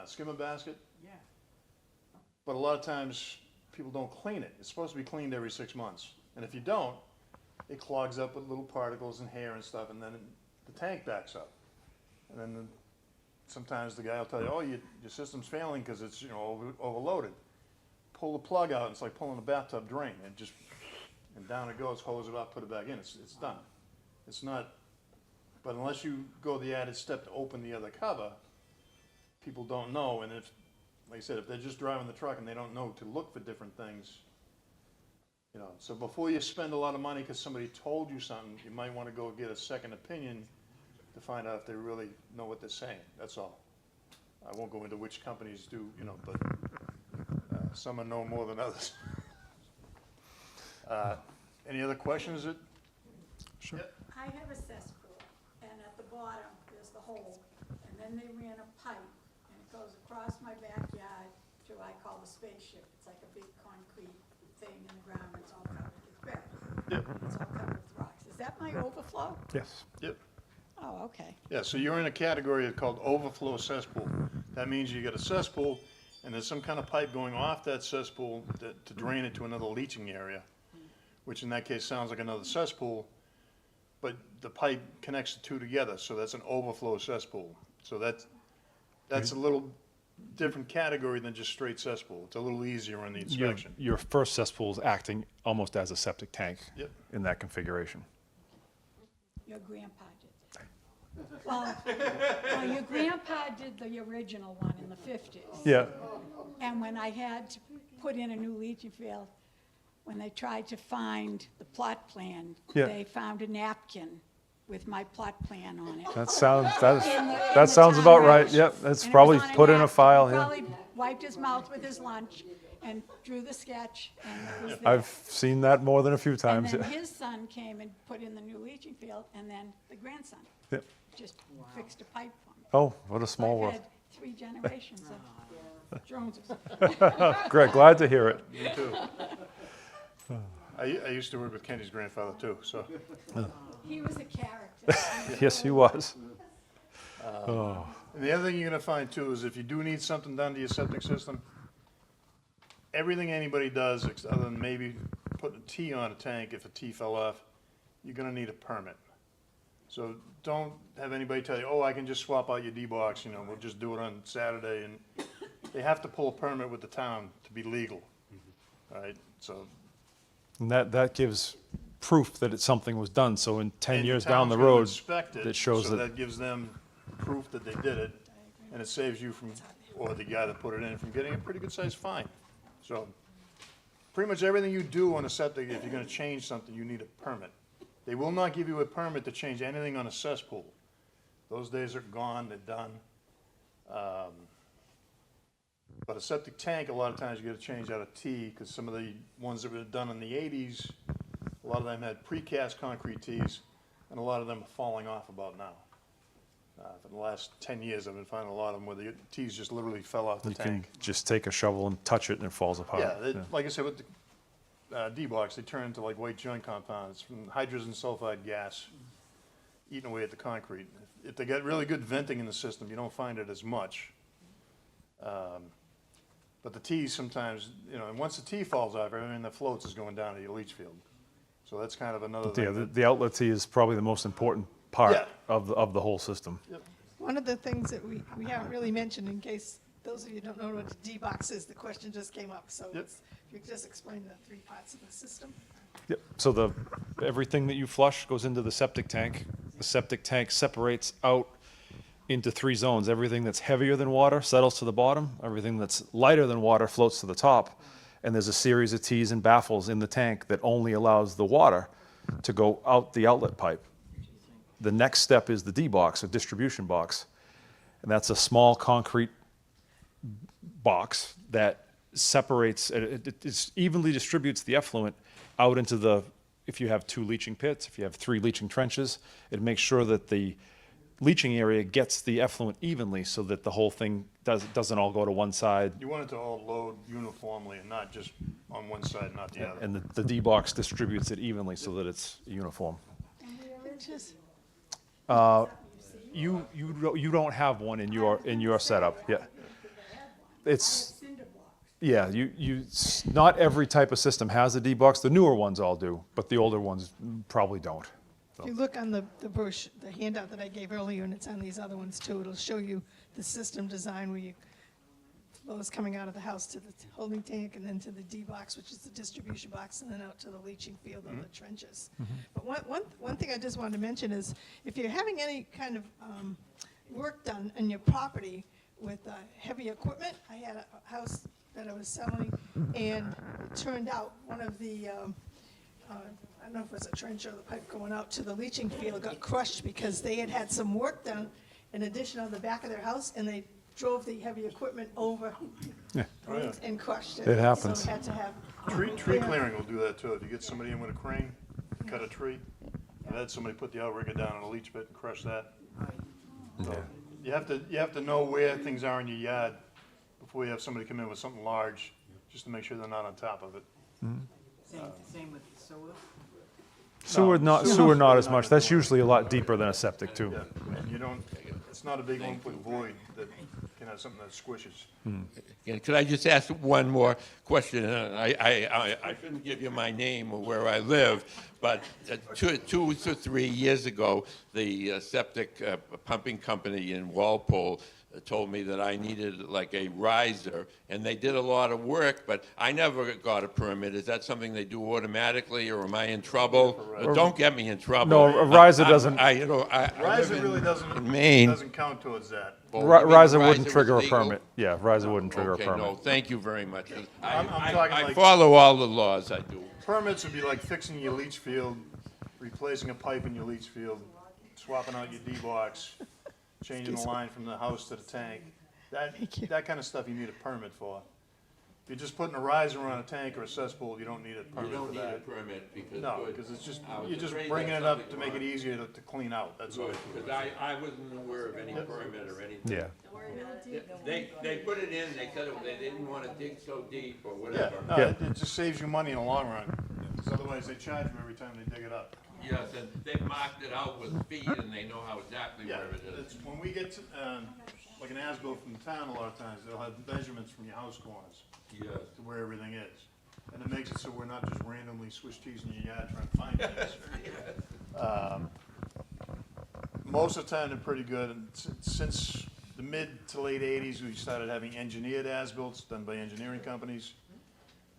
skimmer basket. Yeah. But a lot of times, people don't clean it. It's supposed to be cleaned every 6 months. And if you don't, it clogs up with little particles and hair and stuff, and then the tank backs up. And then sometimes the guy will tell you, oh, your system's failing because it's overloaded. Pull the plug out, and it's like pulling a bathtub drain. And down it goes, hose it up, put it back in. It's done. It's not. But unless you go the added step to open the other cover, people don't know. And if, like I said, if they're just driving the truck and they don't know to look for different things, so before you spend a lot of money because somebody told you something, you might want to go get a second opinion to find out if they really know what they're saying. That's all. I won't go into which companies do, but some are know more than others. Any other questions? Sure. Yep. I have a cesspool, and at the bottom, there's the hole, and then they ran a pipe, and it goes across my backyard to what I call the spaceship. It's like a big concrete thing in the ground, it's all covered, it's buried. Yep. It's all covered with rocks. Is that my overflow? Yes. Yep. Oh, okay. Yeah, so you're in a category called overflow cesspool. That means you got a cesspool, and there's some kind of pipe going off that cesspool to drain it to another leaching area, which in that case sounds like another cesspool, but the pipe connects the two together, so that's an overflow cesspool. So that's a little different category than just straight cesspool. It's a little easier on the inspection. Your first cesspool is acting almost as a septic tank. Yep. In that configuration. Your grandpa did that. Well, your grandpa did the original one in the 50s. Yeah. And when I had to put in a new leaching field, when they tried to find the plot plan, Yeah. they found a napkin with my plot plan on it. That sounds In that the sounds town about right. road. Yep. That's And it probably was on put in a napkin. file. He Yeah. probably wiped his mouth with his lunch and drew the sketch, and it was there. I've seen that more than a few And times. then Yeah. his son came and put in the new leaching field, and then the grandson Yep. just fixed a pipe for me. Oh, what a So small I've world. had 3 generations of Joneses. Great. Glad to hear it. Me too. I used to work with Kenny's grandfather too, so. He was a character. Yes, he was. And the other thing you're gonna find too is if you do need something done to your septic system, everything anybody does, other than maybe putting a T on a tank if a T fell off, you're gonna need a permit. So don't have anybody tell you, oh, I can just swap out your D-box, we'll just do it on Saturday, and they have to pull a permit with the town to be legal. All right, so. And that gives proof that something was done. So in 10 and years the down the town's gonna road, inspect it, that shows so that. gives them proof that they did it, and it saves you from, or the guy that put it in, from getting a pretty good sized fine. So, pretty much everything you do on a septic, if you're gonna change something, you need a permit. They will not give you a permit to change anything on a cesspool. Those days are gone, they're done. But a septic tank, a lot of times you gotta change out a T, because some of the ones that were done in the 80s, a lot of them had precast concrete Ts, and a lot of them are falling off about now. For the last 10 years, I've been finding a lot of them where the Ts just literally fell off the You can tank. just take a shovel and touch it and it falls apart. Yeah, like I said, with the D-box, they turn into like white joint compounds from hydrogen sulfide gas eating away at the concrete. if they got really good venting in the system, you don't find it as much. But the tees sometimes, and once the tee falls off, everything that floats is going down to your leach field. So that's kind of another thing. Yeah, the outlet tee is probably the most important part Yeah. of the whole system. One of the things that we haven't really mentioned, in case those of you don't know what a D-box is, the question just came up. So Yep. if you could just explain the three parts of the system. Yep. So everything that you flush goes into the septic tank. The septic tank separates out into 3 zones. Everything that's heavier than water settles to the bottom. Everything that's lighter than water floats to the top. And there's a series of T's and baffles in the tank that only allows the water to go out the outlet pipe. The next step is the D box, a distribution box. And that's a small concrete box that separates, it evenly distributes the effluent out into if you have 2 leaching pits, if you have 3 leaching trenches, it makes sure that the leaching area gets the effluent evenly so that the whole thing doesn't all go to one side. You want it to all load uniformly and not just on one side, not the other. And the D box distributes it evenly so that it's uniform. You don't have one in your setup. Yeah, it's not every type of system has a D box. The newer ones all do, but the older ones probably don't. If you look on the brochure, the handout that I gave earlier, and it's on these other ones too, it'll show you the system design where you flows coming out of the house to the holding tank and then to the D box, which is the distribution box, and then out to the leaching field or the trenches. But one thing I just wanted to mention is if you're having any kind of work done in your property with heavy equipment, I had a house that I was selling, and it turned out one of the I don't know if it was a trench or the pipe going out to the leaching field got crushed because they had some work done in addition on the back of their house, and they drove the heavy equipment over and crushed it. It happens. So had to have. Tree clearing will do that too. If you get somebody in with a crane, cut a tree, I've had somebody put the outrigger down on a leach pit and crush that. So you have to know where things are in your yard before you have somebody come in with something large, just to make sure they're not on top of it. Same with the sewer? Sewer not as much. That's usually a lot deeper than a septic too. Yeah, and it's not a big 1-foot void that can have something that squishes. Could I just ask one more question? I shouldn't give you my name or where I live, but 2 to 3 years ago, the septic pumping company in Walpole told me that I needed like a riser, and they did a lot of work, but I never got a permit. Is that something they do automatically, or am I in trouble? Don't get me in trouble. No, a riser doesn't. Riser really doesn't count towards that. Riser wouldn't trigger a permit. Yeah, riser wouldn't trigger a Okay, permit. no, thank you very much. I'm talking I like- follow all the laws, I do. Permits would be like fixing your leach field, replacing a pipe in your leach field, swapping out your D-box, changing the line from the house to the tank. That kind of stuff you need a permit for. If you're just putting a riser on a tank or a cesspool, you don't need a You permit for don't need a that. permit because. No, good. because it's just, I was you're just afraid bringing that's it up something to you make it wanted. easier to clean out, that's all. Because I wasn't aware of any permit or anything. Yeah. They put it in, they said they didn't want to dig so deep or Yeah, whatever. no, Yeah. it just saves you money in the long run, because otherwise they charge you every time they dig it up. Yes, and they've marked it out with feet and they know how exactly Yeah, where it is. it's, when we get to, like an as-built from town, a lot of times, they'll have measurements from your house corners Yes. to where everything is. And it makes it so we're not just randomly Swiss cheese in your yard trying to find things. Most of the time, they're pretty good, and since the mid to late 80s, we started having engineered as-bills done by engineering companies.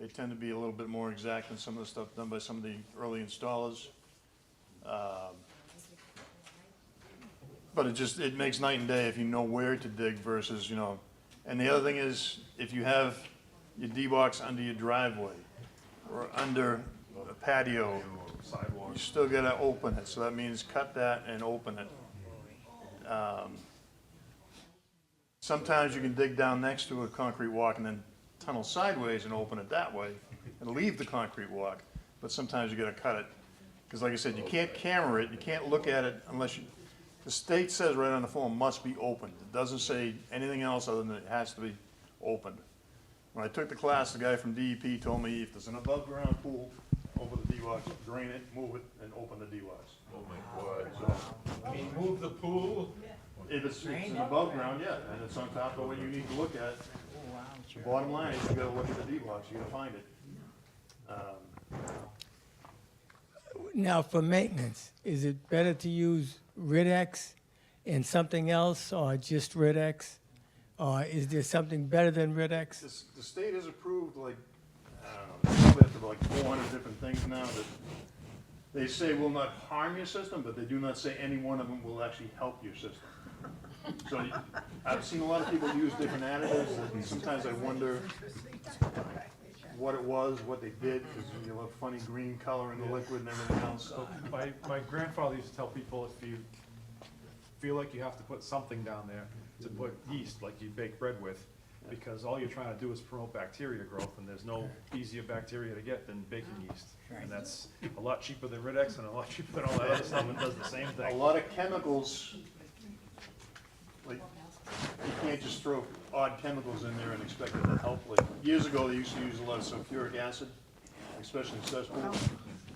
They tend to be a little bit more exact than some of the stuff done by some of the early installers. But it makes night and day if you know where to dig versus, and the other thing is, if you have your D-box under your driveway or under a patio, you still gotta open it, so that means cut that and open it. Sometimes you can dig down next to a concrete walk and then tunnel sideways and open it that way and leave the concrete walk, but sometimes you gotta cut it. Because like I said, you can't camera it, you can't look at it unless the state says right on the form, must be opened. It doesn't say anything else other than it has to be opened. When I took the class, the guy from DEP told me if there's an above-ground pool, open the D-locks, drain it, move it, and open the D-locks. Oh, my God. I mean, move the pool? If it's in above ground, yeah, and it's on top of what you need to look at. The bottom line is you gotta look at the D-locks, you gotta find it. Now, for maintenance, is it better to use Rid-X and something else, or just Rid-X? Or is there something better than Rid-X? The state has approved like, I don't know, probably up to like 400 different things now that they say will not harm your system, but they do not say any one of them will actually help your system. So I've seen a lot of people use different additives, and sometimes I wonder what it was, what they did, because you'll have funny green color in the liquid and everything else. So my grandfather used to tell people if you feel like you have to put something down there, to put yeast like you bake bread with, because all you're trying to do is promote bacteria growth, and there's no easier bacteria to get than baking yeast. And that's a lot cheaper than Rid-X and a lot cheaper than all that other stuff, and does the same A thing. lot of chemicals, like, you can't just throw odd chemicals in there and expect it to help. Like, years ago, they used to use a lot of sulfuric acid, especially in cesspool.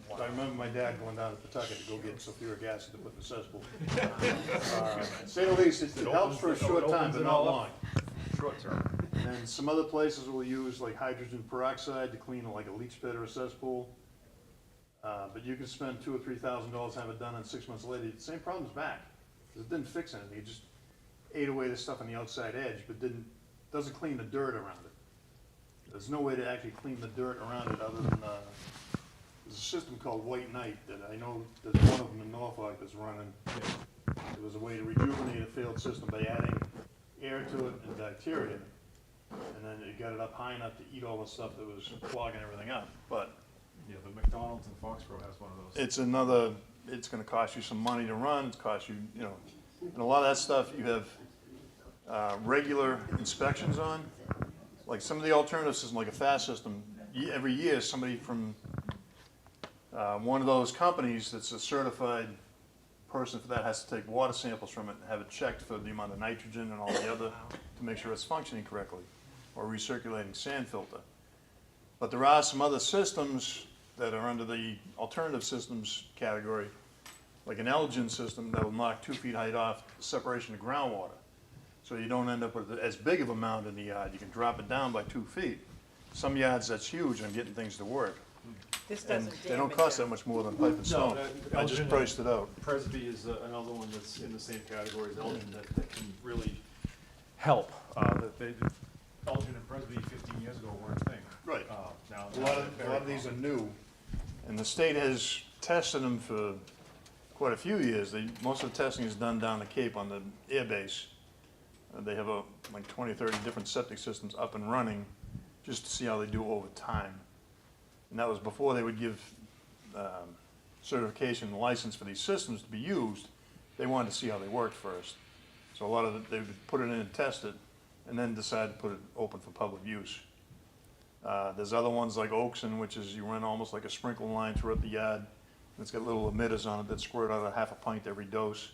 So I remember my dad going down to Pawtucket to go get sulfuric acid to put in the cesspool. To say the least, it helps for a short time, but not long. Short term. And some other places will use like hydrogen peroxide to clean like a leach pit or a cesspool. But you can spend $2,000 or $3,000, have it done, and 6 months later, the same problem's back. 'Cause it didn't fix anything, it just ate away the stuff on the outside edge, but doesn't clean the dirt around it. There's no way to actually clean the dirt around it other than, there's a system called White Knight that I know there's one of them in Norfolk that's running. It was a way to rejuvenate a failed system by adding air to it and bacteria. And then it got it up high enough to eat all the stuff that was clogging everything up. But Yeah, the McDonald's in Foxborough has one of those. it's gonna cost you some money to run, it's cost you, and a lot of that stuff you have, regular inspections on. Like some of the alternative systems, like a fast system, every year, somebody from, one of those companies that's a certified person for that has to take water samples from it and have it checked for the amount of nitrogen and all the other, to make sure it's functioning correctly, or recirculating sand filter. But there are some other systems that are under the alternative systems category, like an Elgin system that will knock 2 feet height off separation of groundwater. So you don't end up with as big of a mound in the yard. You can drop it down by 2 feet. Some yards, that's huge on getting things to work. This And doesn't they don't damage cost them. that much more than pipe and stone. I just Elgin priced it out. Presby is another one that's in the same category as Elgin that can really help. Elgin and Presby 15 years ago weren't a thing. Right. Now A lot of these are new, and the state has tested them for quite a few years. Most of the testing is done down the Cape on the air base. They have like 20, 30 different septic systems up and running just to see how they do over time. And that was before they would give certification and license for these systems to be used. They wanted to see how they worked first. So a lot of it, they would put it in and test it, and then decide to put it open for public use. There's other ones like Oakson, which is you run almost like a sprinkler line throughout the yard. It's got little emitters on it that squirt out a half a pint every dose.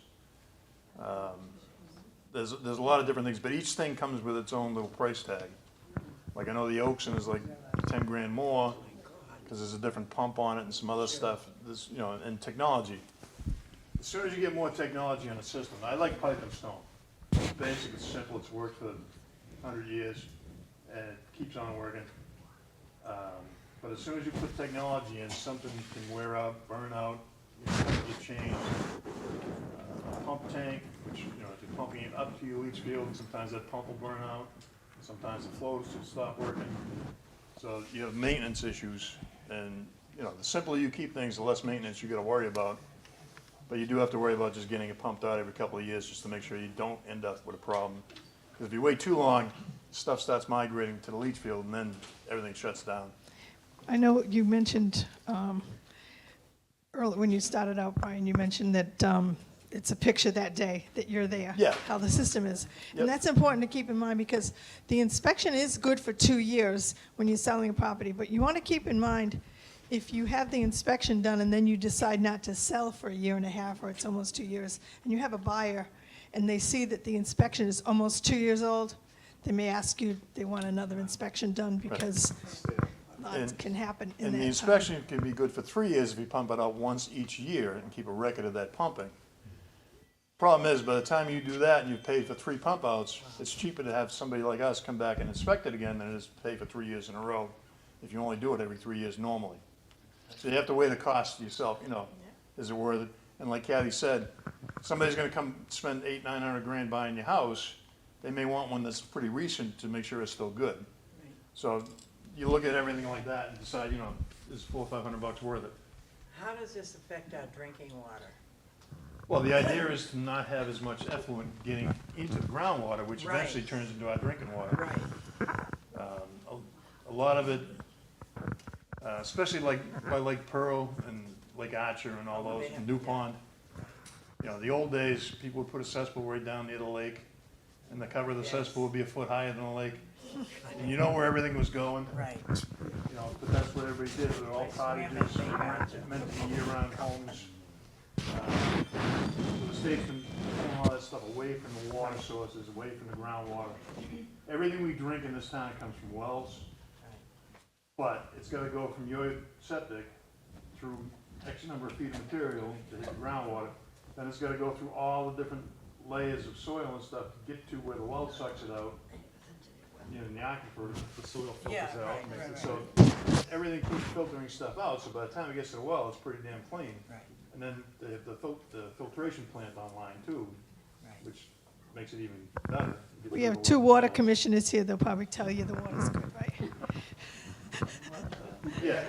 There's a lot of different things, but each thing comes with its own little price tag. Like I know the Oakson is like 10 grand more because there's a different pump on it and some other stuff. This, and technology. As soon as you get more technology on a system, I like pipe and stone. It's basic, it's simple, it's worked for 100 years, and it keeps on working. But as soon as you put technology in, something can wear out, burn out, get changed. Pump tank, which, if you're pumping it up to your leach field, sometimes that pump will burn out. Sometimes the flows will stop working. So you have maintenance issues, and, the simpler you keep things, the less maintenance you gotta worry about. But you do have to worry about just getting it pumped out every couple of years just to make sure you don't end up with a problem. Because if you wait too long, stuff starts migrating to the leach field, and then everything shuts down. I know you mentioned, earlier when you started out, Brian, you mentioned that it's a picture that day that you're there. Yeah. How the system is. Yep. And that's important to keep in mind because the inspection is good for 2 years when you're selling a property, but you want to keep in mind if you have the inspection done and then you decide not to sell for a year and a half or it's almost 2 years, and you have a buyer and they see that the inspection is almost 2 years old, they may ask you, they want another inspection done because lots can happen in And that the time. inspection can be good for 3 years if you pump it out once each year and keep a record of that pumping. Problem is, by the time you do that and you've paid for 3 pump outs, it's cheaper to have somebody like us come back and inspect it again than it is to pay for 3 years in a row if you only do it every 3 years normally. So you have to weigh the cost to yourself, you know, is it worth it? And like Kathy said, somebody's gonna come spend 800-900 grand buying your house, they may want one that's pretty recent to make sure it's still good. So you look at everything like that and decide, you know, is $400 or $500 worth it? How does this affect our drinking water? Well, the idea is to not have as much effluent getting into the groundwater, which Right. eventually turns into our drinking water. Right. A lot of it, especially like by Lake Pearl and Lake Archer and all those, and New Pond. You know, the old days, people would put a cesspool right down near the lake, and the cover of the cesspool would be a foot higher than the lake. And you know where everything was going. Right. You know, but that's what everybody did. They were all cottages, meant to be year-round homes. So the state's been pulling all that stuff away from the water sources, away from the groundwater. Everything we drink in this town comes from wells, but it's gotta go from your septic through X number of feet of material to hit the groundwater. Then it's gotta go through all the different layers of soil and stuff to get to where the well sucks it out. You know, in the aquifer, the soil filters Yeah, it out. right, right, So everything keeps filtering stuff out, so by the time it gets to the well, it's pretty damn clean. Right. And then they have the filtration plant online too, Right. which makes it even better. You get We rid have of 2 the water commissioners here, they'll probably tell you the water's good, right? Yeah.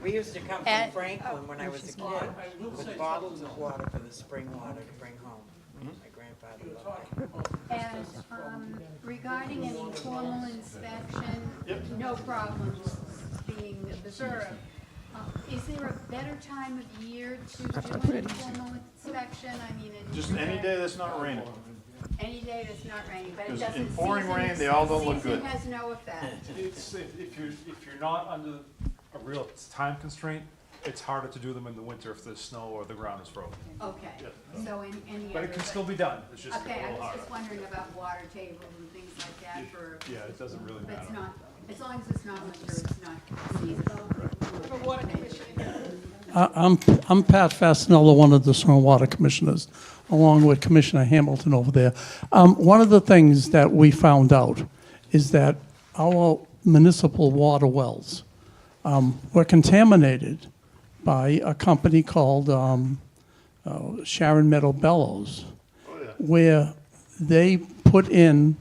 We used to come from And- Franklin when I was a kid with bottles of water for the spring water to bring home. My grandfather loved it. And regarding any formal inspection, no problems being observed. Is there a better time of year to do an informal inspection? I mean, Just any day that's not raining. any day that's not raining, but it Because doesn't. in pouring season- rain, they all don't look Season good. has no effect. It's, if you're not under a real time constraint, it's harder to do them in the winter if there's snow or the ground is frozen. Okay, so in any But other. it can still be done, it's just a Okay, I little was harder. just wondering about water tables and things like that for, Yeah, it doesn't really but it's matter. not, as long as it's not winter, it's not seasonal. I'm Pat Fasinello, one of the Stormwater Commissioners, along with Commissioner Hamilton over there. One of the things that we found out is that our municipal water wells were contaminated by a company called Sharon Meadow Bellows, where they put in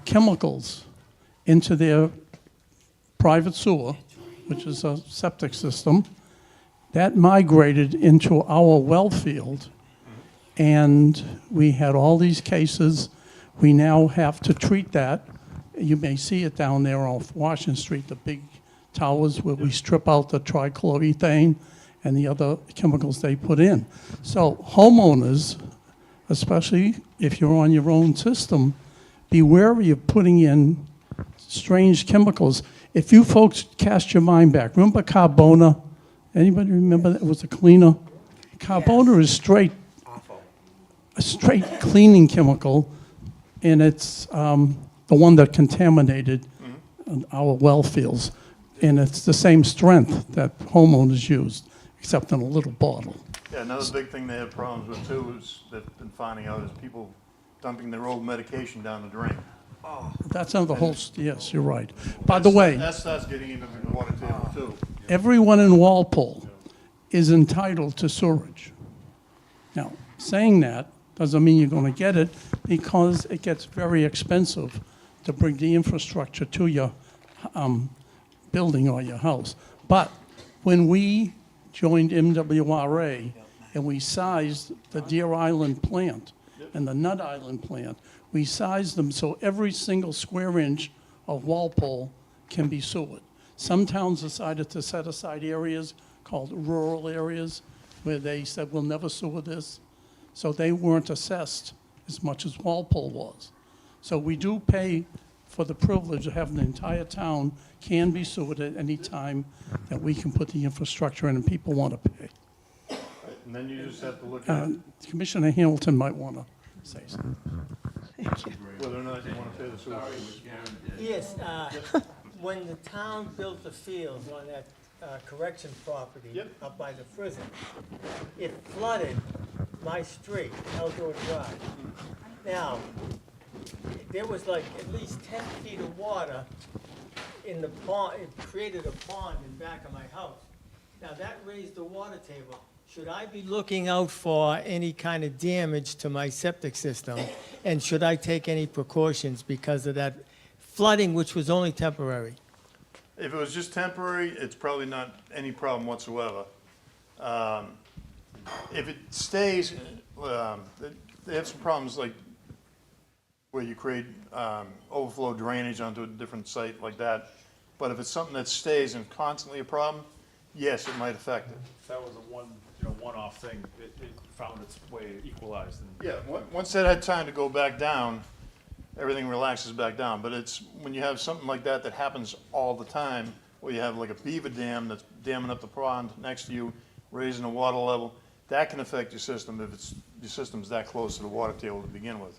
chemicals into their private sewer, which is a septic system, that migrated into our well field. And we had all these cases. We now have to treat that. You may see it down there off Washington Street, the big towers where we strip out the trichloroethane and the other chemicals they put in. So homeowners, especially if you're on your own system, be wary of putting in strange chemicals. If you folks cast your mind back, remember Carbona? Anybody remember that? It was a cleaner? Carbona is straight, Awful. a straight cleaning chemical, and it's the one that contaminated our well fields. And it's the same strength that homeowners used, except in a little bottle. Yeah, another big thing they have problems with too is they've been finding out is people dumping their old medication down the drain. That's on the whole, yes, you're right. By the way, That starts getting into the water table too. everyone in Walpole is entitled to sewerage. Now, saying that doesn't mean you're going to get it, because it gets very expensive to bring the infrastructure to your building or your house. But when we joined MWRA and we sized the Deer Island plant and the Nut Island plant, we sized them so every single square inch of Walpole can be sewered. Some towns decided to set aside areas called rural areas where they said, we'll never sewer this. So they weren't assessed as much as Walpole was. So we do pay for the privilege of having the entire town can be sewered at any time that we can put the infrastructure in and people want to pay. And then you just have to look at, Commissioner Hamilton might want to say something. Thank you. Whether or not you want to pay the sewer. Yes, when the town built the fields on that correction property Yep. up by the prison, it flooded my street, Eldor Drive. Now, there was like at least 10 feet of water in the pond, it created a pond in back of my house. Now, that raised the water table. Should I be looking out for any kind of damage to my septic system? And should I take any precautions because of that flooding, which was only temporary? If it was just temporary, it's probably not any problem whatsoever. If it stays, they have some problems like where you create overflow drainage onto a different site like that. But if it's something that stays and constantly a problem, yes, it might affect it. That was a one-off thing. It found its way equalized. Yeah, once that had time to go back down, everything relaxes back down. But it's when you have something like that that happens all the time, where you have like a beaver dam that's damming up the pond next to you, raising the water level, that can affect your system if your system's that close to the water table to begin with.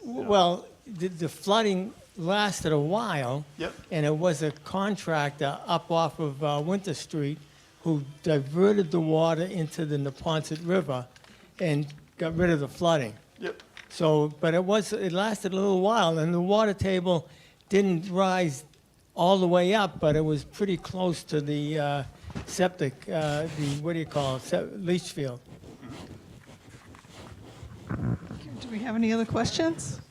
Well, the flooding lasted a while. Yep. And it was a contractor up off of Winter Street who diverted the water into the Neponset River and got rid of the flooding. Yep. So, but it lasted a little while, and the water table didn't rise all the way up, but it was pretty close to the septic, what do you call it, leach field. Do we have any other questions?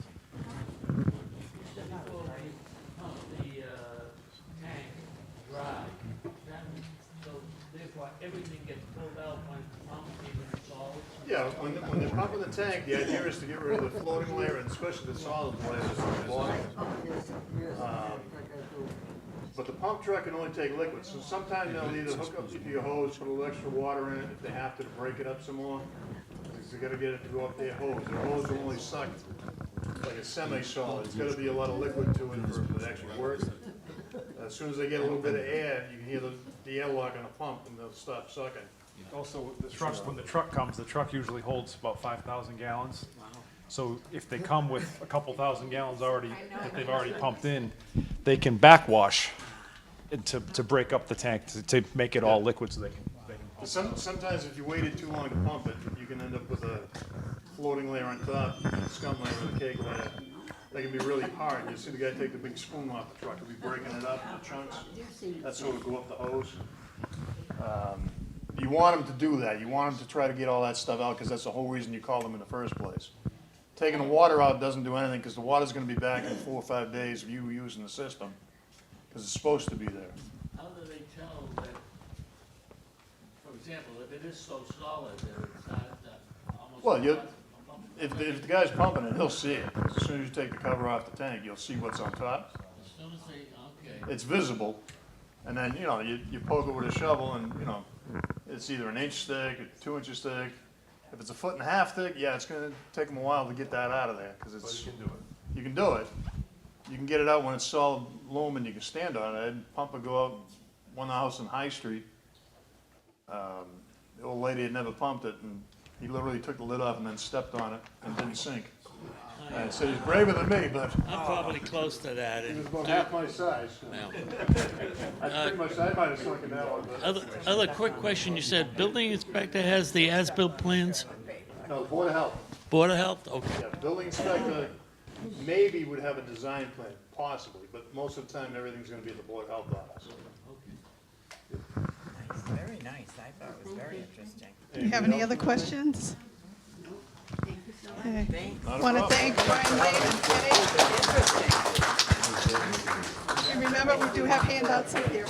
Yeah, when they're pumping the tank, the idea is to get rid of the floating layer, and especially the solid layer that's on the bottom. But the pump truck can only take liquid, so sometimes they'll either hook up to your hose, put a little extra water in it if they have to break it up some more. Because they gotta get it to go up their hose. Their hose will only suck like a semi-solid. It's gotta be a lot of liquid to it for it to actually work. As soon as they get a little bit of air, you can hear the airlock on the pump, and they'll stop sucking. Also, the trucks, when the truck comes, the truck usually holds about 5,000 gallons. So if they come with a couple thousand gallons already, that they've already pumped in, they can backwash to break up the tank, to make it all liquid so they can pump. Sometimes if you waited too long to pump it, you can end up with a floating layer on top, a scum layer, and a cake layer. They can be really hard. You see the guy take the big spoon off the truck, he'll be breaking it up into chunks. That's sort of go up the hose. You want them to do that. You want them to try to get all that stuff out, because that's the whole reason you call them in the first place. Taking the water out doesn't do anything, because the water's gonna be back in 4 or 5 days of you using the system, because it's supposed to be there. How do they tell that, for example, if it is so solid that it's not almost... Well, if the guy's pumping it, he'll see it. As soon as you take the cover off the tank, you'll see what's on top. As soon as they, okay. It's visible, and then, you poke it with a shovel, and, it's either an inch thick, or 2 inches thick. If it's a 1.5 foot thick, yeah, it's gonna take them a while to get that out of there, because it's... But you can do it. You can do it. You can get it out when it's solid loam and you can stand on it. I had a pumper go out one house in High Street. The old lady had never pumped it, and he literally took the lid off and then stepped on it and didn't sink. And so he's braver than me, but I'm probably close to that. he was about half my size. I might have sunk in that one, but... Other quick question, you said building inspector has the as-built plans? No, Board of Health. Board of Health, okay. Yeah, building inspector maybe would have a design plan, possibly, but most of the time, everything's gonna be at the Board of Health office. Nice, very nice. I thought it was very interesting. Do you have any other questions? Thanks. I want to thank Brian Lane and Kenny. Interesting. And remember, we do have handouts up here.